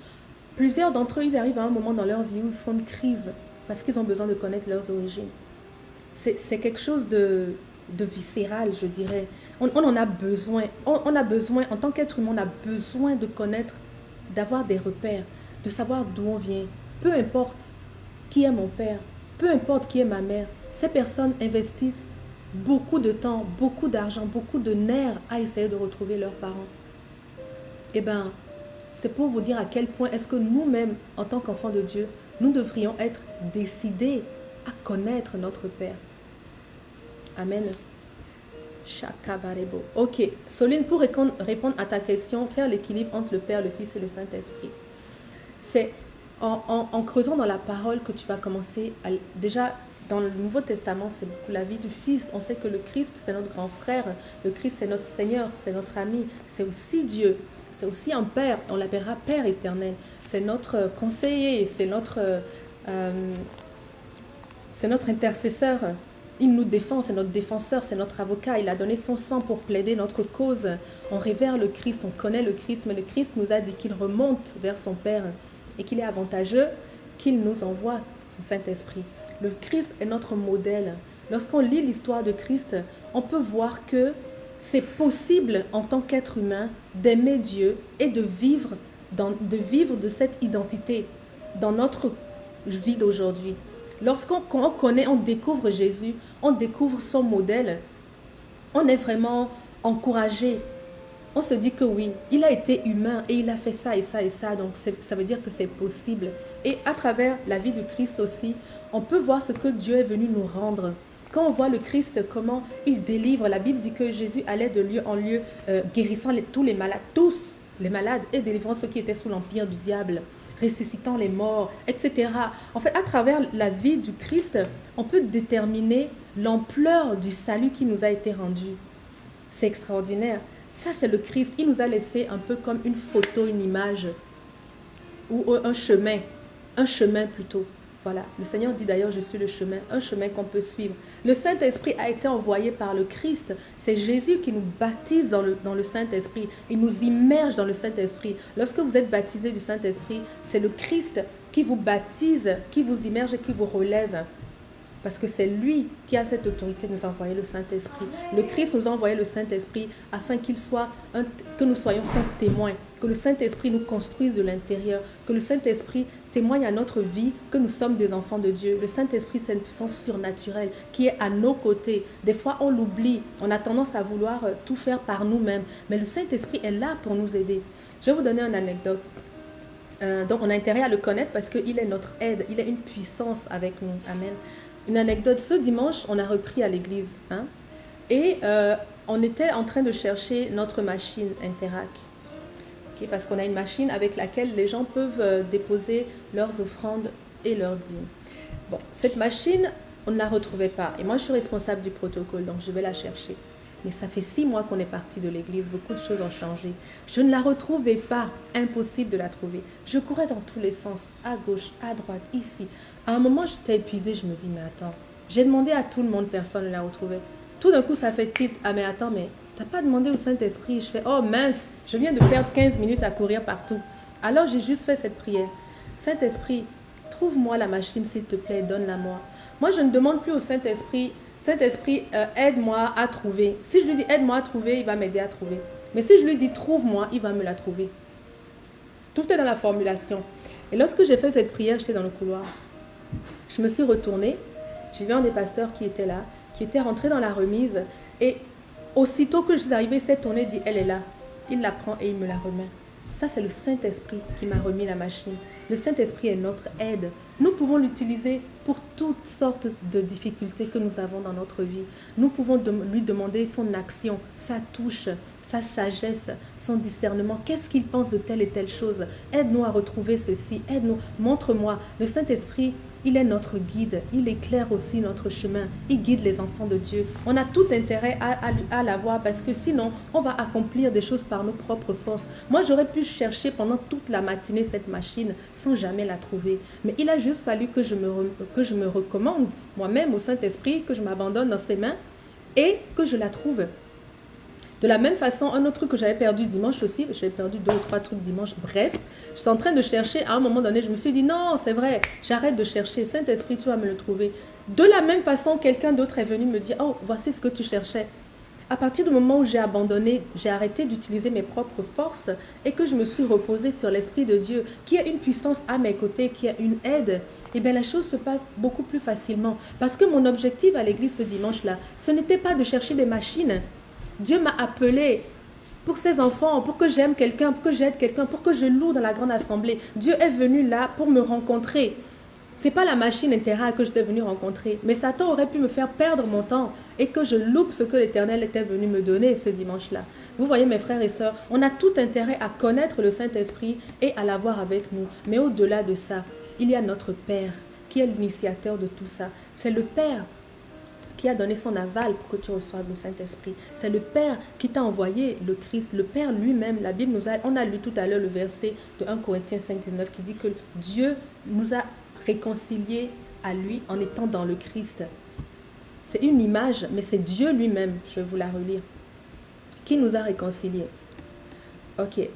plusieurs d'entre eux, ils arrivent à un moment dans leur vie où ils font une crise parce qu'ils ont besoin de connaître leurs origines. C'est quelque chose de viscéral, je dirais. On en a besoin. On a besoin, en tant qu'être humain, on a besoin de connaître, d'avoir des repères, de savoir d'où on vient. Peu importe qui est mon père, peu importe qui est ma mère, ces personnes investissent beaucoup de temps, beaucoup d'argent, beaucoup de nerfs à essayer de retrouver leurs parents. Eh bien, c'est pour vous dire à quel point est-ce que nous-mêmes, en tant qu'enfants de Dieu, nous devrions être décidés à connaître notre Père. Amen. Shakabarebo. Ok, Soline, pour répondre à ta question, faire l'équilibre entre le Père, le Fils et le Saint-Esprit. C'est en creusant dans la parole que tu vas commencer à... Déjà, dans le Nouveau Testament, c'est beaucoup la vie du Fils. On sait que le Christ, c'est notre grand frère. Le Christ, c'est notre Seigneur, c'est notre ami. C'est aussi Dieu. C'est aussi un Père. On l'appellera Père éternel. C'est notre conseiller, c'est notre intercesseur. Il nous défend, c'est notre défenseur, c'est notre avocat. Il a donné son sang pour plaider notre cause. On révère le Christ, on connaît le Christ, mais le Christ nous a dit qu'il remonte vers son Père et qu'il est avantageux qu'il nous envoie son Saint-Esprit. Le Christ est notre modèle. Lorsqu'on lit l'histoire de Christ, on peut voir que c'est possible en tant qu'être humain d'aimer Dieu et de vivre de cette identité dans notre vie d'aujourd'hui. Lorsqu'on connaît, on découvre Jésus, on découvre son modèle, on est vraiment encouragé. On se dit que oui, il a été humain et il a fait ça et ça et ça, donc ça veut dire que c'est possible. Et à travers la vie du Christ aussi, on peut voir ce que Dieu est venu nous rendre. Quand on voit le Christ, comment il délivre, la Bible dit que Jésus allait de lieu en lieu, guérissant tous les malades et délivrant ceux qui étaient sous l'empire du diable, ressuscitant les morts, etc. En fait, à travers la vie du Christ, on peut déterminer l'ampleur du salut qui nous a été rendu. C'est extraordinaire. Ça, c'est le Christ. Il nous a laissé un peu comme une photo, une image, ou un chemin plutôt. Voilà, le Seigneur dit d'ailleurs, je suis le chemin, un chemin qu'on peut suivre. Le Saint-Esprit a été envoyé par le Christ. C'est Jésus qui nous baptise dans le Saint-Esprit. Il nous immerge dans le Saint-Esprit. Lorsque vous êtes baptisé du Saint-Esprit, c'est le Christ qui vous baptise, qui vous immerge et qui vous relève. Parce que c'est lui qui a cette autorité de nous envoyer le Saint-Esprit. Le Christ nous a envoyé le Saint-Esprit afin que nous soyons son témoin, que le Saint-Esprit nous construise de l'intérieur, que le Saint-Esprit témoigne à notre vie que nous sommes des enfants de Dieu. Le Saint-Esprit, c'est une puissance surnaturelle qui est à nos côtés. Des fois, on l'oublie. On a tendance à vouloir tout faire par nous-mêmes. Mais le Saint-Esprit est là pour nous aider. Je vais vous donner une anecdote. Donc, on a intérêt à le connaître parce qu'il est notre aide. Il est une puissance avec nous. Amen. Une anecdote, ce dimanche, on a repris à l'église. Et on était en train de chercher notre machine Interac. Okay, parce qu'on a une machine avec laquelle les gens peuvent déposer leurs offrandes et leurs dîmes. Bon, cette machine, on ne la retrouvait pas. Et moi, je suis responsable du protocole, donc je vais la chercher. Mais ça fait 6 mois qu'on est parti de l'église. Beaucoup de choses ont changé. Je ne la retrouvais pas. Impossible de la trouver. Je courais dans tous les sens. À gauche, à droite, ici. À un moment, j'étais épuisée. Je me dis, mais attends. J'ai demandé à tout le monde. Personne ne l'a retrouvée. Tout d'un coup, ça fait tilt. Ah, mais attends, mais tu n'as pas demandé au Saint-Esprit. Je fais, oh mince. Je viens de perdre 15 minutes à courir partout. Alors, j'ai juste fait cette prière. Saint-Esprit, trouve-moi la machine, s'il te plaît. Donne-la-moi. Moi, je ne demande plus au Saint-Esprit... Saint-Esprit, aide-moi à trouver. Si je lui dis aide-moi à trouver, il va m'aider à trouver. Mais si je lui dis trouve-moi, il va me la trouver. Tout est dans la formulation. Et lorsque j'ai fait cette prière, j'étais dans le couloir. Je me suis retournée. J'ai vu un des pasteurs qui était là, qui était rentré dans la remise. Et aussitôt que je suis arrivée, il s'est tourné et dit elle est là. Il la prend et il me la remet. Ça, c'est le Saint-Esprit qui m'a remis la machine. Le Saint-Esprit est notre aide. Nous pouvons l'utiliser pour toutes sortes de difficultés que nous avons dans notre vie. Nous pouvons lui demander son action, sa touche, sa sagesse, son discernement. Qu'est-ce qu'il pense de telle et telle chose? Aide-nous à retrouver ceci. Aide-nous, montre-moi. Le Saint-Esprit Il est notre guide. Il éclaire aussi notre chemin. Il guide les enfants de Dieu. On a tout intérêt à l'avoir parce que sinon, on va accomplir des choses par nos propres forces. Moi, j'aurais pu chercher pendant toute la matinée cette machine sans jamais la trouver. Mais il a juste fallu que je me recommande moi-même au Saint-Esprit, que je m'abandonne dans ses mains et que je la trouve. De la même façon, un autre truc que j'avais perdu dimanche aussi, j'avais perdu 2 ou 3 trucs dimanche, bref, je suis en train de chercher, à un moment donné, je me suis dit, non, c'est vrai, j'arrête de chercher, Saint-Esprit, tu vas me le trouver. De la même façon, quelqu'un d'autre est venu me dire, oh, voici ce que tu cherchais. À partir du moment où j'ai abandonné, j'ai arrêté d'utiliser mes propres forces et que je me suis reposée sur l'Esprit de Dieu, qui a une puissance à mes côtés, qui a une aide, et bien la chose se passe beaucoup plus facilement. Parce que mon objectif à l'église ce dimanche-là, ce n'était pas de chercher des machines. Dieu m'a appelé pour ses enfants, pour que j'aime quelqu'un, pour que j'aide quelqu'un, pour que je loue dans la grande assemblée. Dieu est venu là pour me rencontrer. Ce n'est pas la machine intérieure que j'étais venu rencontrer, mais Satan aurait pu me faire perdre mon temps et que je loupe ce que l'Éternel était venu me donner ce dimanche-là. Vous voyez mes frères et sœurs, on a tout intérêt à connaître le Saint-Esprit et à l'avoir avec nous. Mais au-delà de ça, il y a notre Père qui est l'initiateur de tout ça. C'est le Père qui a donné son aval pour que tu reçoives le Saint-Esprit. C'est le Père qui t'a envoyé le Christ. Le Père lui-même, la Bible on a lu tout à l'heure le verset de 1 Corinthiens 5, 19 qui dit que Dieu nous a réconciliés à lui en étant dans le Christ. C'est une image, mais c'est Dieu lui-même, je vais vous la relire, qui nous a réconciliés. Ok.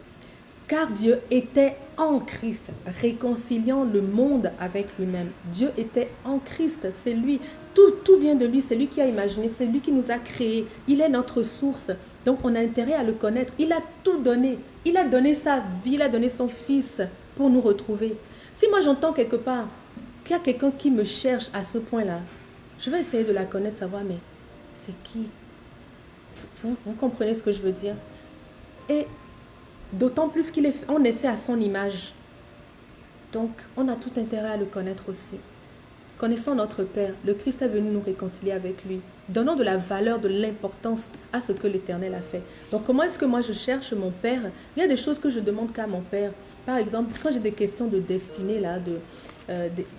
Car Dieu était en Christ, réconciliant le monde avec lui-même. Dieu était en Christ, c'est lui. Tout vient de lui, c'est lui qui a imaginé, c'est lui qui nous a créés. Il est notre source, donc on a intérêt à le connaître. Il a tout donné. Il a donné sa vie, il a donné son Fils pour nous retrouver. Si moi j'entends quelque part qu'il y a quelqu'un qui me cherche à ce point-là, je vais essayer de la connaître, savoir, mais c'est qui? Vous comprenez ce que je veux dire? Et d'autant plus qu'on est fait à son image. Donc, on a tout intérêt à le connaître aussi. Connaissant notre Père, le Christ est venu nous réconcilier avec lui. Donnons de la valeur, de l'importance à ce que l'Éternel a fait. Donc, comment est-ce que moi je cherche mon Père? Il y a des choses que je demande qu'à mon Père. Par exemple, quand j'ai des questions de destinée, là,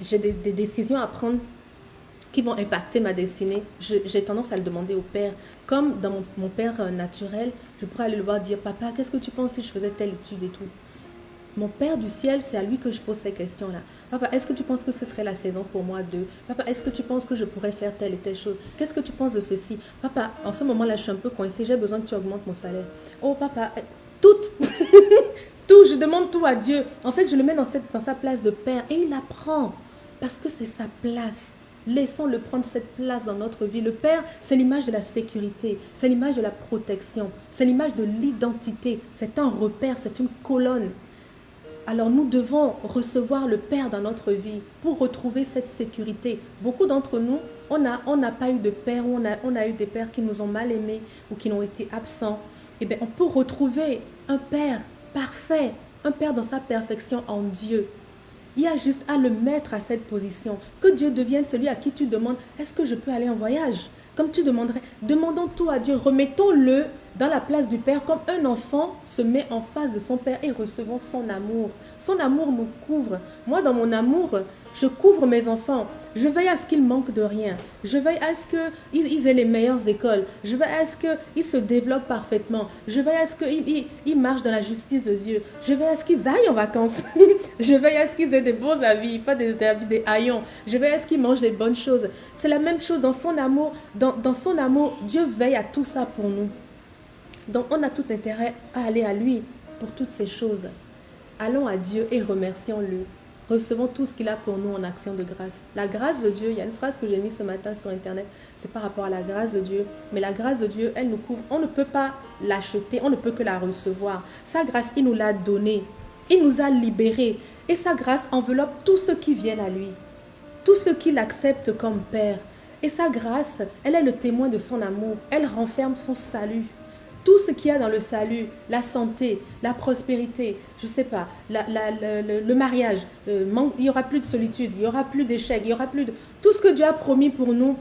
j'ai des décisions à prendre qui vont impacter ma destinée, j'ai tendance à le demander au Père. Comme dans mon Père naturel, je pourrais aller le voir dire, papa, qu'est-ce que tu penses si je faisais telle étude et tout? Mon Père du ciel, c'est à lui que je pose ces questions-là. Papa, est-ce que tu penses que ce serait la saison pour moi de... Papa, est-ce que tu penses que je pourrais faire telle et telle chose? Qu'est-ce que tu penses de ceci? Papa, en ce moment-là, je suis un peu coincée, j'ai besoin que tu augmentes mon salaire. Oh papa, tout, tout, je demande tout à Dieu. En fait, je le mets dans sa place de Père et il apprend parce que c'est sa place. Laissons-le prendre cette place dans notre vie. Le Père, c'est l'image de la sécurité, c'est l'image de la protection, c'est l'image de l'identité, c'est un repère, c'est une colonne. Alors nous devons recevoir le Père dans notre vie pour retrouver cette sécurité. Beaucoup d'entre nous, on n'a pas eu de père, on a eu des pères qui nous ont mal aimés ou qui ont été absents. Eh bien, on peut retrouver un Père parfait, un Père dans sa perfection en Dieu. Il y a juste à le mettre à cette position. Que Dieu devienne celui à qui tu demandes, est-ce que je peux aller en voyage? Comme tu demanderais, demandons tout à Dieu, remettons-le dans la place du Père, comme un enfant se met en face de son Père et recevons son amour. Son amour nous couvre. Moi, dans mon amour, je couvre mes enfants. Je veille à ce qu'ils manquent de rien. Je veille à ce qu'ils aient les meilleures écoles. Je veille à ce qu'ils se développent parfaitement. Je veille à ce qu'ils marchent dans la justice de Dieu. Je veille à ce qu'ils aillent en vacances. Je veille à ce qu'ils aient des beaux habits, pas des habits des haillons. Je veille à ce qu'ils mangent des bonnes choses. C'est la même chose dans son amour. Dans son amour, Dieu veille à tout ça pour nous. Donc, on a tout intérêt à aller à lui pour toutes ces choses. Allons à Dieu et remercions-le. Recevons tout ce qu'il a pour nous en action de grâce. La grâce de Dieu, il y a une phrase que j'ai mise ce matin sur Internet, c'est par rapport à la grâce de Dieu. Mais la grâce de Dieu, elle nous couvre. On ne peut pas l'acheter, on ne peut que la recevoir. Sa grâce, il nous l'a donnée. Il nous a libérés. Et sa grâce enveloppe tous ceux qui viennent à lui. Tous ceux qui l'acceptent comme Père. Et sa grâce, elle est le témoin de son amour. Elle renferme son salut. Tout ce qu'il y a dans le salut, la santé, la prospérité, je ne sais pas, le mariage, il n'y aura plus de solitude, il n'y aura plus d'échec, il y aura plus de... Tout ce que Dieu a promis pour nous,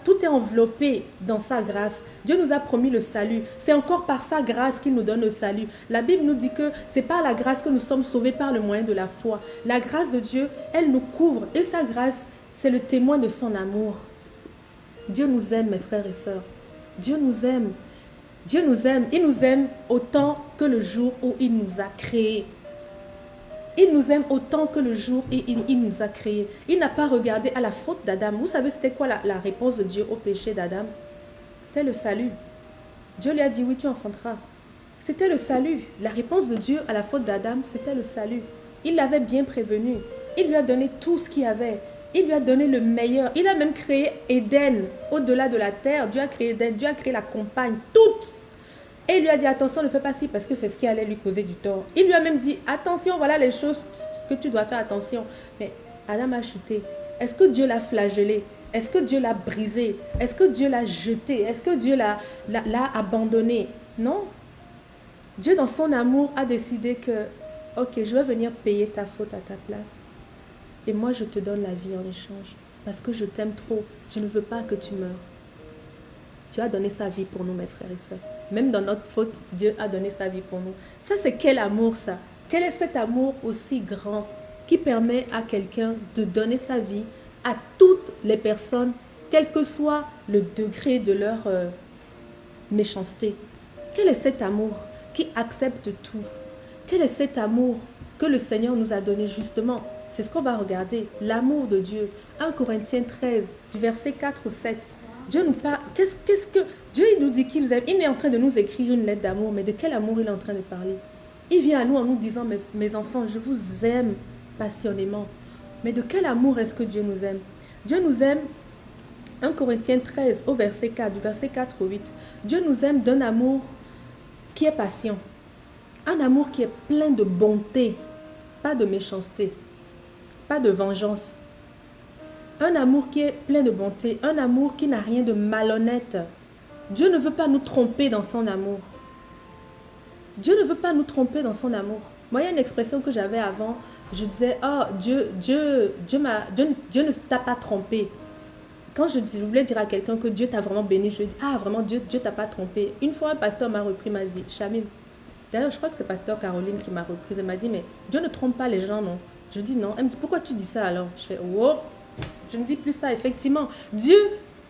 tout est enveloppé dans sa grâce. Dieu nous a promis le salut. C'est encore par sa grâce qu'il nous donne le salut. La Bible nous dit que c'est par la grâce que nous sommes sauvés par le moyen de la foi. La grâce de Dieu, elle nous couvre. Et sa grâce, c'est le témoin de son amour. Dieu nous aime, mes frères et sœurs. Dieu nous aime. Dieu nous aime. Il nous aime autant que le jour où il nous a créés. Il nous aime autant que le jour où il nous a créés. Il n'a pas regardé à la faute d'Adam. Vous savez, c'était quoi la réponse de Dieu au péché d'Adam? C'était le salut. Dieu lui a dit, oui, tu enfanteras. C'était le salut. La réponse de Dieu à la faute d'Adam, c'était le salut. Il l'avait bien prévenu. Il lui a donné tout ce qu'il y avait. Il lui a donné le meilleur. Il a même créé Éden au-delà de la terre. Dieu a créé Éden. Dieu a créé la compagne, toute. Et il lui a dit, attention, ne fais pas ci parce que c'est ce qui allait lui causer du tort. Il lui a même dit, attention, voilà les choses que tu dois faire attention. Mais Adam a chuté. Est-ce que Dieu l'a flagellé? Est-ce que Dieu l'a brisé? Est-ce que Dieu l'a jeté? Est-ce que Dieu l'a abandonné? Non. Dieu, dans son amour, a décidé que, ok, je vais venir payer ta faute à ta place. Et moi, je te donne la vie en échange. Parce que je t'aime trop. Je ne veux pas que tu meurs. Dieu a donné sa vie pour nous, mes frères et sœurs. Même dans notre faute, Dieu a donné sa vie pour nous. Ça, c'est quel amour, ça? Quel est cet amour aussi grand qui permet à quelqu'un de donner sa vie à toutes les personnes, quel que soit le degré de leur méchanceté? Quel est cet amour qui accepte tout? Quel est cet amour que le Seigneur nous a donné justement? C'est ce qu'on va regarder, l'amour de Dieu. 1 Corinthiens 13, verset 4 ou 7. Dieu nous parle, qu'est-ce que Dieu il nous dit qu'il nous aime. Il est en train de nous écrire une lettre d'amour, mais de quel amour il est en train de parler? Il vient à nous en nous disant, mes enfants, je vous aime passionnément. Mais de quel amour est-ce que Dieu nous aime? Dieu nous aime, 1 Corinthiens 13, au verset 4, du verset 4 au 8. Dieu nous aime d'un amour qui est patient. Un amour qui est plein de bonté, pas de méchanceté, pas de vengeance. Un amour qui est plein de bonté, un amour qui n'a rien de malhonnête. Dieu ne veut pas nous tromper dans son amour. Dieu ne veut pas nous tromper dans son amour. Moi, il y a une expression que j'avais avant, je disais, oh, Dieu ne t'a pas trompé. Quand je voulais dire à quelqu'un que Dieu t'a vraiment béni, je lui dis, ah, vraiment, Dieu t'a pas trompé. Une fois, un pasteur m'a repris, m'a dit, Chamim, d'ailleurs, je crois que c'est pasteur Caroline qui m'a reprise, elle m'a dit, mais Dieu ne trompe pas les gens, non? Je dis non. Elle me dit, pourquoi tu dis ça alors? Je fais, oh, je ne dis plus ça, effectivement. Dieu,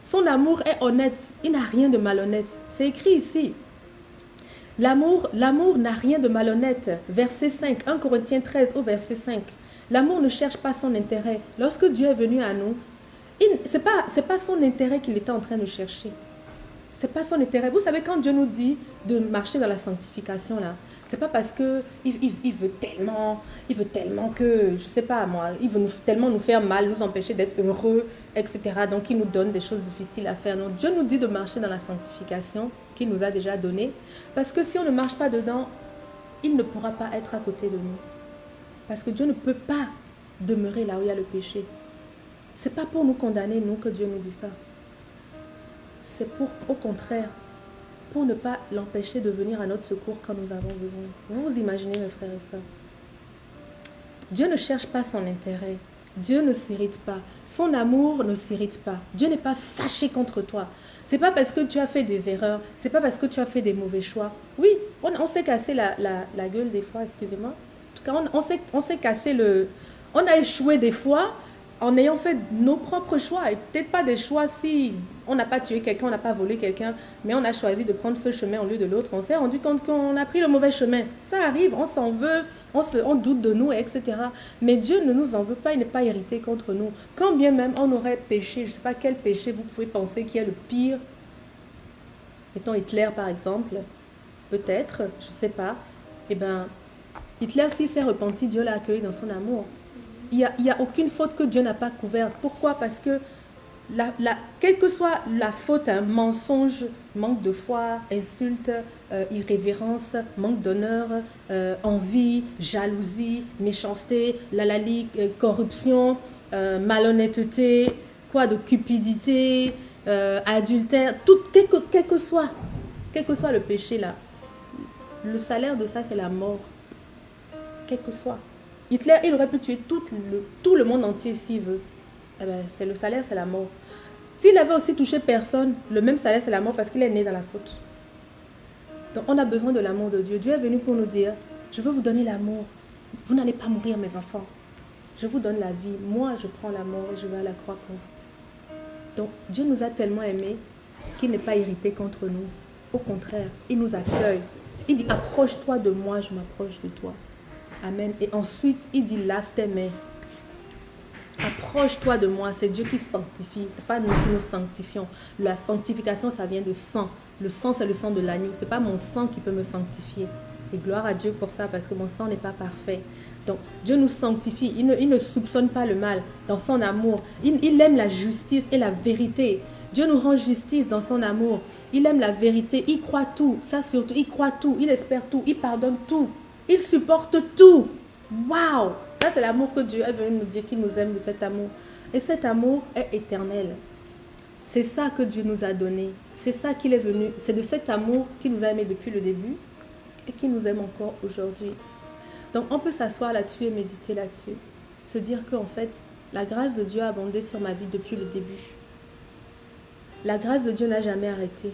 son amour est honnête. Il n'a rien de malhonnête. C'est écrit ici. L'amour n'a rien de malhonnête. Verset 5, 1 Corinthiens 13 au verset 5. L'amour ne cherche pas son intérêt. Lorsque Dieu est venu à nous, ce n'est pas son intérêt qu'il était en train de chercher. Ce n'est pas son intérêt. Vous savez, quand Dieu nous dit de marcher dans la sanctification, là, ce n'est pas parce qu'il veut tellement que, je ne sais pas moi, il veut tellement nous faire mal, nous empêcher d'être heureux, etc. Donc, il nous donne des choses difficiles à faire. Non, Dieu nous dit de marcher dans la sanctification qu'il nous a déjà donnée. Parce que si on ne marche pas dedans, il ne pourra pas être à côté de nous. Parce que Dieu ne peut pas demeurer là où il y a le péché. Ce n'est pas pour nous condamner, nous, que Dieu nous dit ça. C'est pour, au contraire, pour ne pas l'empêcher de venir à notre secours quand nous avons besoin. Vous vous imaginez, mes frères et sœurs. Dieu ne cherche pas son intérêt. Dieu ne s'irrite pas. Son amour ne s'irrite pas. Dieu n'est pas fâché contre toi. Ce n'est pas parce que tu as fait des erreurs. Ce n'est pas parce que tu as fait des mauvais choix. Oui, on s'est cassé la gueule des fois, excusez-moi. En tout cas, on s'est cassé le... On a échoué des fois en ayant fait nos propres choix. Et peut-être pas des choix si on n'a pas tué quelqu'un, on n'a pas volé quelqu'un, mais on a choisi de prendre ce chemin au lieu de l'autre. On s'est rendu compte qu'on a pris le mauvais chemin. Ça arrive, on s'en veut, on doute de nous, etc. Mais Dieu ne nous en veut pas, il n'est pas irrité contre nous. Quand bien même on aurait péché, je ne sais pas quel péché vous pouvez penser qui est le pire. Mettons Hitler par exemple, peut-être, je ne sais pas. Eh bien, Hitler, s'il s'est repenti, Dieu l'a accueilli dans son amour. Il n'y a aucune faute que Dieu n'a pas couverte. Pourquoi? Parce que quelle que soit la faute, hein, mensonge, manque de foi, insulte, irrévérence, manque d'honneur, envie, jalousie, méchanceté, corruption, malhonnêteté, de cupidité, adultère, quel que soit le péché là, le salaire de ça c'est la mort, quel que soit. Hitler, il aurait pu tuer tout le monde entier s'il veut. Eh ben, c'est le salaire, c'est la mort. S'il avait aussi touché personne, le même salaire, c'est la mort parce qu'il est né dans la faute. Donc, on a besoin de l'amour de Dieu. Dieu est venu pour nous dire, je veux vous donner l'amour. Vous n'allez pas mourir, mes enfants. Je vous donne la vie. Moi, je prends la mort et je vais à la croix pour vous. Donc, Dieu nous a tellement aimés qu'il n'est pas irrité contre nous. Au contraire, il nous accueille. Il dit, approche-toi de moi, je m'approche de toi. Amen. Et ensuite, il dit, lave tes mains. Approche-toi de moi. C'est Dieu qui sanctifie. Ce n'est pas nous qui nous sanctifions. La sanctification, ça vient de sang. Le sang, c'est le sang de l'agneau. Ce n'est pas mon sang qui peut me sanctifier. Et gloire à Dieu pour ça, parce que mon sang n'est pas parfait. Donc, Dieu nous sanctifie. Il ne soupçonne pas le mal dans son amour. Il aime la justice et la vérité. Dieu nous rend justice dans son amour. Il aime la vérité. Il croit tout. Ça surtout, il croit tout. Il espère tout. Il pardonne tout. Il supporte tout. Waouh! Là, c'est l'amour que Dieu est venu nous dire qu'il nous aime de cet amour. Et cet amour est éternel. C'est ça que Dieu nous a donné. C'est ça qu'il est venu. C'est de cet amour qu'il nous a aimé depuis le début et qu'il nous aime encore aujourd'hui. Donc, on peut s'asseoir là-dessus et méditer là-dessus. Se dire qu'en fait, la grâce de Dieu a abondé sur ma vie depuis le début. La grâce de Dieu n'a jamais arrêté.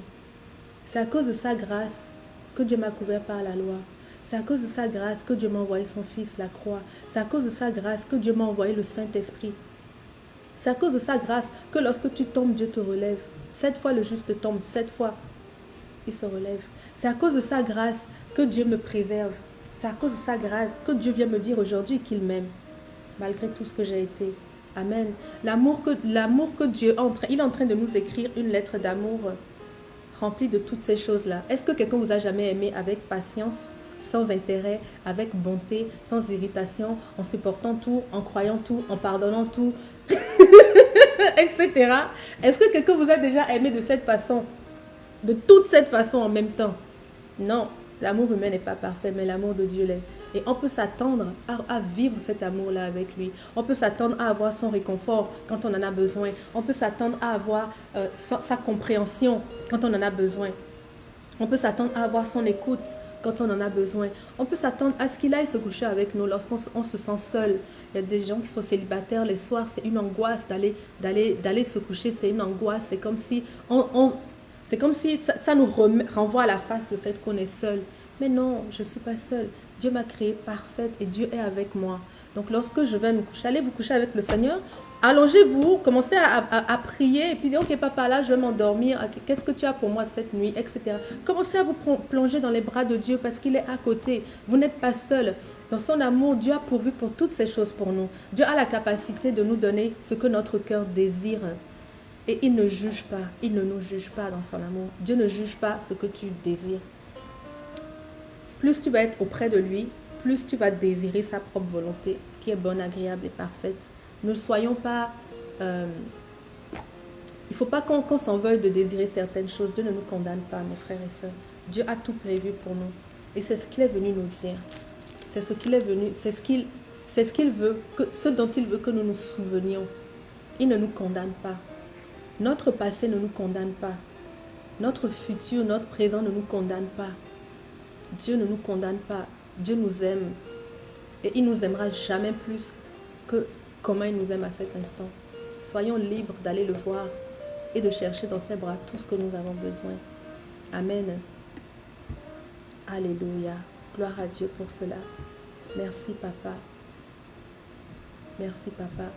C'est à cause de sa grâce que Dieu m'a couvert par la loi. C'est à cause de sa grâce que Dieu m'a envoyé son Fils, la croix. C'est à cause de sa grâce que Dieu m'a envoyé le Saint-Esprit. C'est à cause de sa grâce que lorsque tu tombes, Dieu te relève. 7 fois le juste tombe, 7 fois il se relève. C'est à cause de sa grâce que Dieu me préserve. C'est à cause de sa grâce que Dieu vient me dire aujourd'hui qu'il m'aime, malgré tout ce que j'ai été. Amen. L'amour que Dieu il est en train de nous écrire une lettre d'amour remplie de toutes ces choses-là. Est-ce que quelqu'un vous a jamais aimé avec patience, sans intérêt, avec bonté, sans irritation, en supportant tout, en croyant tout, en pardonnant tout, etc. Est-ce que quelqu'un vous a déjà aimé de cette façon, de toute cette façon en même temps? Non, l'amour humain n'est pas parfait, mais l'amour de Dieu l'est. Et on peut s'attendre à vivre cet amour-là avec lui. On peut s'attendre à avoir son réconfort quand on en a besoin. On peut s'attendre à avoir sa compréhension quand on en a besoin. On peut s'attendre à avoir son écoute quand on en a besoin. On peut s'attendre à ce qu'il aille se coucher avec nous lorsqu'on se sent seul. Il y a des gens qui sont célibataires les soirs, c'est une angoisse d'aller se coucher, c'est une angoisse. C'est comme si, ça nous renvoie à la face le fait qu'on est seul. Mais non, je ne suis pas seule. Dieu m'a créée parfaite et Dieu est avec moi. Donc lorsque je vais me coucher, allez vous coucher avec le Seigneur. Allongez-vous, commencez à prier et puis dites, ok papa, là je vais m'endormir, qu'est-ce que tu as pour moi cette nuit, etc. Commencez à vous plonger dans les bras de Dieu parce qu'il est à côté. Vous n'êtes pas seul. Dans son amour, Dieu a pourvu pour toutes ces choses pour nous. Dieu a la capacité de nous donner ce que notre cœur désire. Et il ne juge pas, il ne nous juge pas dans son amour. Dieu ne juge pas ce que tu désires. Plus tu vas être auprès de lui, plus tu vas désirer sa propre volonté qui est bonne, agréable et parfaite. Ne soyons pas... il ne faut pas qu'on s'en veuille de désirer certaines choses. Dieu ne nous condamne pas, mes frères et sœurs. Dieu a tout prévu pour nous. Et c'est ce qu'il est venu nous dire. C'est ce qu'il est venu, c'est ce qu'il veut, ce dont il veut que nous nous souvenions. Il ne nous condamne pas. Notre passé ne nous condamne pas. Notre futur, notre présent ne nous condamne pas. Dieu ne nous condamne pas. Dieu nous aime. Et il nous aimera jamais plus que comment il nous aime à cet instant. Soyons libres d'aller le voir et de chercher dans ses bras tout ce que nous avons besoin. Amen. Alléluia. Gloire à Dieu pour cela. Merci papa. Merci papa.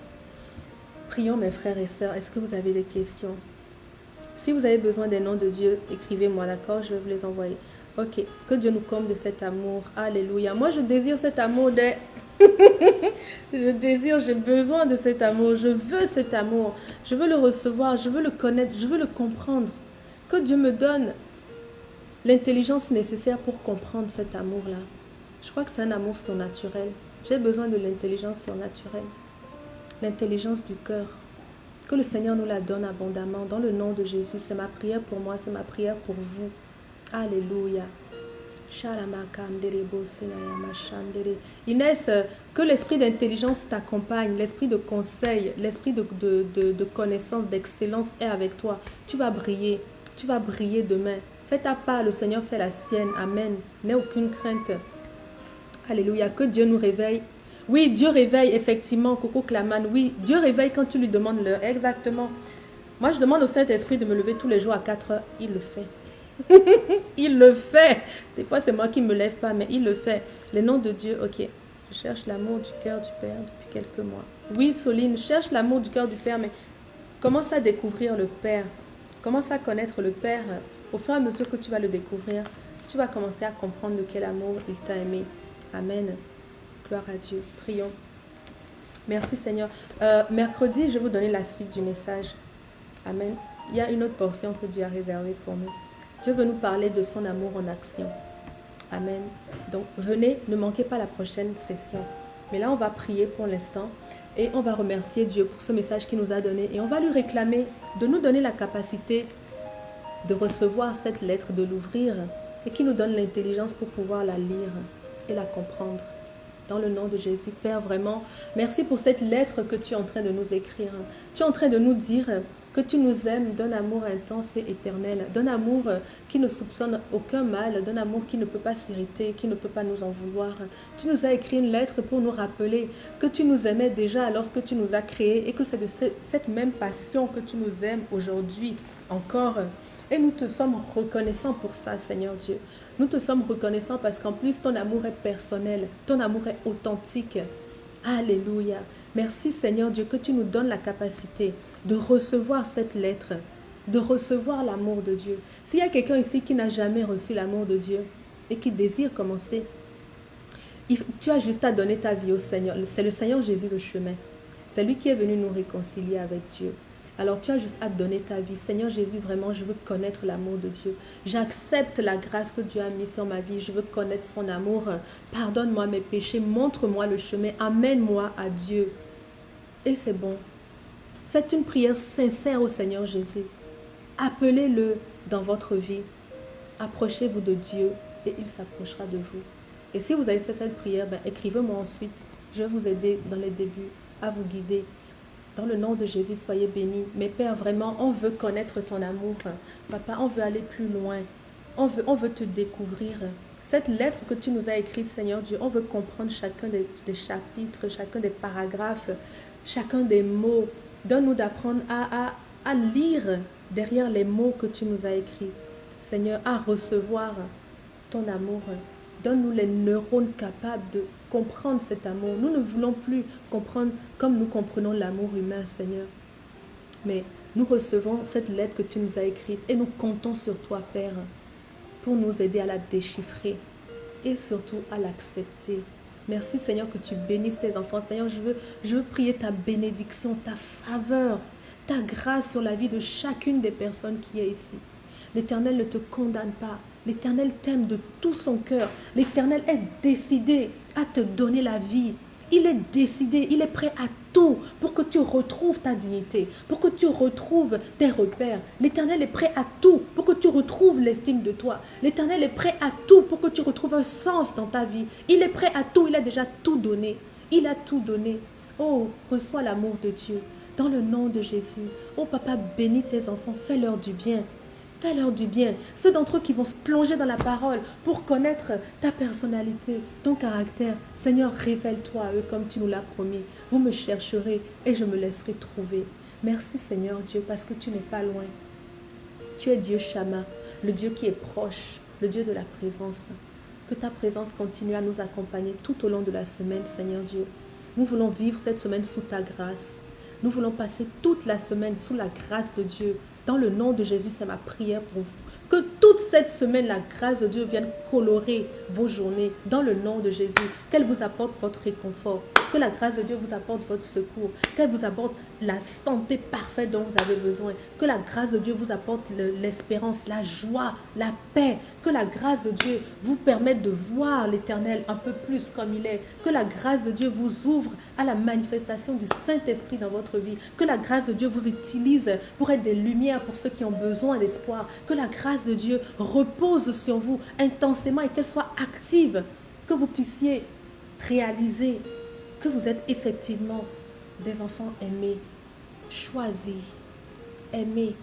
Prions mes frères et sœurs. Est-ce que vous avez des questions? Si vous avez besoin des noms de Dieu, écrivez-moi, d'accord? Je vais vous les envoyer. Ok, que Dieu nous comble de cet amour. Alléluia. Moi, je désire cet amour j'ai besoin de cet amour. Je veux cet amour. Je veux le recevoir, je veux le connaître, je veux le comprendre. Que Dieu me donne l'intelligence nécessaire pour comprendre cet amour-là. Je crois que c'est un amour surnaturel. J'ai besoin de l'intelligence surnaturelle. L'intelligence du cœur. Que le Seigneur nous la donne abondamment. Dans le nom de Jésus, c'est ma prière pour moi, c'est ma prière pour vous. Alléluia. Inès, que l'esprit d'intelligence t'accompagne, l'esprit de conseil, l'esprit de connaissance, d'excellence est avec toi. Tu vas briller demain. Fais ta part, le Seigneur fait la sienne. Amen. N'aie aucune crainte. Alléluia. Que Dieu nous réveille. Oui, Dieu réveille, effectivement, Coco Claman. Oui, Dieu réveille quand tu lui demandes l'heure. Exactement. Moi, je demande au Saint-Esprit de me lever tous les jours à 4 heures. Il le fait. Il le fait. Des fois, c'est moi qui ne me lève pas, mais il le fait. Le nom de Dieu, ok. Je cherche l'amour du cœur du Père depuis quelques mois. Oui, Soline, cherche l'amour du cœur du Père, mais commence à découvrir le Père. Commence à connaître le Père. Au fur et à mesure que tu vas le découvrir, tu vas commencer à comprendre de quel amour il t'a aimé. Amen. Gloire à Dieu. Prions. Merci Seigneur. Mercredi, je vais vous donner la suite du message. Amen. Il y a une autre portion que Dieu a réservée pour nous. Dieu veut nous parler de son amour en action. Amen. Donc, venez, ne manquez pas la prochaine session. Mais là, on va prier pour l'instant et on va remercier Dieu pour ce message qu'il nous a donné. Et on va lui réclamer de nous donner la capacité de recevoir cette lettre, de l'ouvrir et qu'il nous donne l'intelligence pour pouvoir la lire et la comprendre. Dans le nom de Jésus, Père, vraiment, merci pour cette lettre que tu es en train de nous écrire. Tu es en train de nous dire que tu nous aimes d'un amour intense et éternel, d'un amour qui ne soupçonne aucun mal, d'un amour qui ne peut pas s'irriter, qui ne peut pas nous en vouloir. Tu nous as écrit une lettre pour nous rappeler que tu nous aimais déjà lorsque tu nous as créés et que c'est de cette même passion que tu nous aimes aujourd'hui encore. Et nous te sommes reconnaissants pour ça, Seigneur Dieu. Nous te sommes reconnaissants parce qu'en plus, ton amour est personnel, ton amour est authentique. Alléluia. Merci, Seigneur Dieu, que tu nous donnes la capacité de recevoir cette lettre, de recevoir l'amour de Dieu. S'il y a quelqu'un ici qui n'a jamais reçu l'amour de Dieu et qui désire commencer, tu as juste à donner ta vie au Seigneur. C'est le Seigneur Jésus le chemin. C'est lui qui est venu nous réconcilier avec Dieu. Alors tu as juste à donner ta vie. Seigneur Jésus, vraiment, je veux connaître l'amour de Dieu. J'accepte la grâce que Dieu a mise sur ma vie. Je veux connaître son amour. Pardonne-moi mes péchés. Montre-moi le chemin. Amène-moi à Dieu. Et c'est bon. Faites une prière sincère au Seigneur Jésus. Appelez-le dans votre vie. Approchez-vous de Dieu et il s'approchera de vous. Et si vous avez fait cette prière, écrivez-moi ensuite. Je vais vous aider dans les débuts à vous guider. Dans le nom de Jésus, soyez bénis. Mais Père, vraiment, on veut connaître ton amour. Papa, on veut aller plus loin. On veut te découvrir. Cette lettre que tu nous as écrite, Seigneur Dieu, on veut comprendre chacun des chapitres, chacun des paragraphes, chacun des mots. Donne-nous d'apprendre à lire derrière les mots que tu nous as écrits. Seigneur, à recevoir ton amour. Donne-nous les neurones capables de comprendre cet amour. Nous ne voulons plus comprendre comme nous comprenons l'amour humain, Seigneur. Mais nous recevons cette lettre que tu nous as écrite et nous comptons sur toi, Père, pour nous aider à la déchiffrer et surtout à l'accepter. Merci, Seigneur, que tu bénisses tes enfants. Seigneur, je veux prier ta bénédiction, ta faveur, ta grâce sur la vie de chacune des personnes qui est ici. L'Éternel ne te condamne pas. L'Éternel t'aime de tout son cœur. L'Éternel est décidé à te donner la vie. Il est décidé, il est prêt à tout pour que tu retrouves ta dignité, pour que tu retrouves tes repères. L'Éternel est prêt à tout pour que tu retrouves l'estime de toi. L'Éternel est prêt à tout pour que tu retrouves un sens dans ta vie. Il est prêt à tout, il a déjà tout donné. Il a tout donné. Oh, reçois l'amour de Dieu dans le nom de Jésus. Oh, Papa, bénis tes enfants, fais-leur du bien. Fais-leur du bien. Ceux d'entre eux qui vont se plonger dans la parole pour connaître ta personnalité, ton caractère. Seigneur, révèle-toi à eux comme tu nous l'as promis. Vous me chercherez et je me laisserai trouver. Merci Seigneur Dieu parce que tu n'es pas loin. Tu es Dieu Shama, le Dieu qui est proche, le Dieu de la présence. Que ta présence continue à nous accompagner tout au long de la semaine, Seigneur Dieu. Nous voulons vivre cette semaine sous ta grâce. Nous voulons passer toute la semaine sous la grâce de Dieu. Dans le nom de Jésus, c'est ma prière pour vous. Que toute cette semaine, la grâce de Dieu vienne colorer vos journées. Dans le nom de Jésus, qu'elle vous apporte votre réconfort. Que la grâce de Dieu vous apporte votre secours. Qu'elle vous apporte la santé parfaite dont vous avez besoin. Que la grâce de Dieu vous apporte l'espérance, la joie, la paix. Que la grâce de Dieu vous permette de voir l'Éternel un peu plus comme il est. Que la grâce de Dieu vous ouvre à la manifestation du Saint-Esprit dans votre vie. Que la grâce de Dieu vous utilise pour être des lumières pour ceux qui ont besoin d'espoir. Que la grâce de Dieu repose sur vous intensément et qu'elle soit active. Que vous puissiez réaliser que vous êtes effectivement des enfants aimés, choisis, aimés.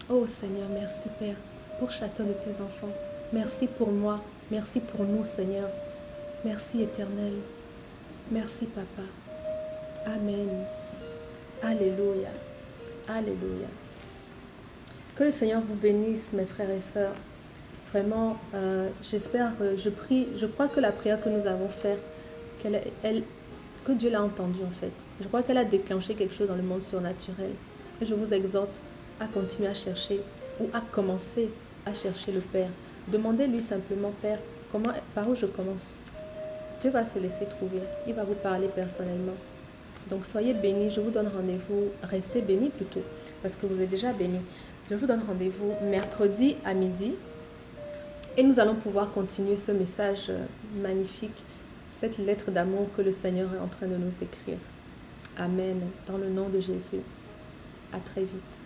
Oh Seigneur, merci Père pour chacun de tes enfants. Merci pour moi, merci pour nous Seigneur. Merci Éternel. Merci Papa. Amen. Alléluia. Alléluia. Que le Seigneur vous bénisse, mes frères et sœurs. Vraiment, j'espère, je prie, je crois que la prière que nous avons faite, que Dieu l'a entendue en fait. Je crois qu'elle a déclenché quelque chose dans le monde surnaturel. Et je vous exhorte à continuer à chercher ou à commencer à chercher le Père. Demandez-lui simplement, Père, par où je commence? Dieu va se laisser trouver. Il va vous parler personnellement. Donc soyez bénis. Je vous donne rendez-vous. Restez bénis plutôt, parce que vous êtes déjà bénis. Je vous donne rendez-vous mercredi à midi. Et nous allons pouvoir continuer ce message magnifique, cette lettre d'amour que le Seigneur est en train de nous écrire. Amen. Dans le nom de Jésus. À très vite.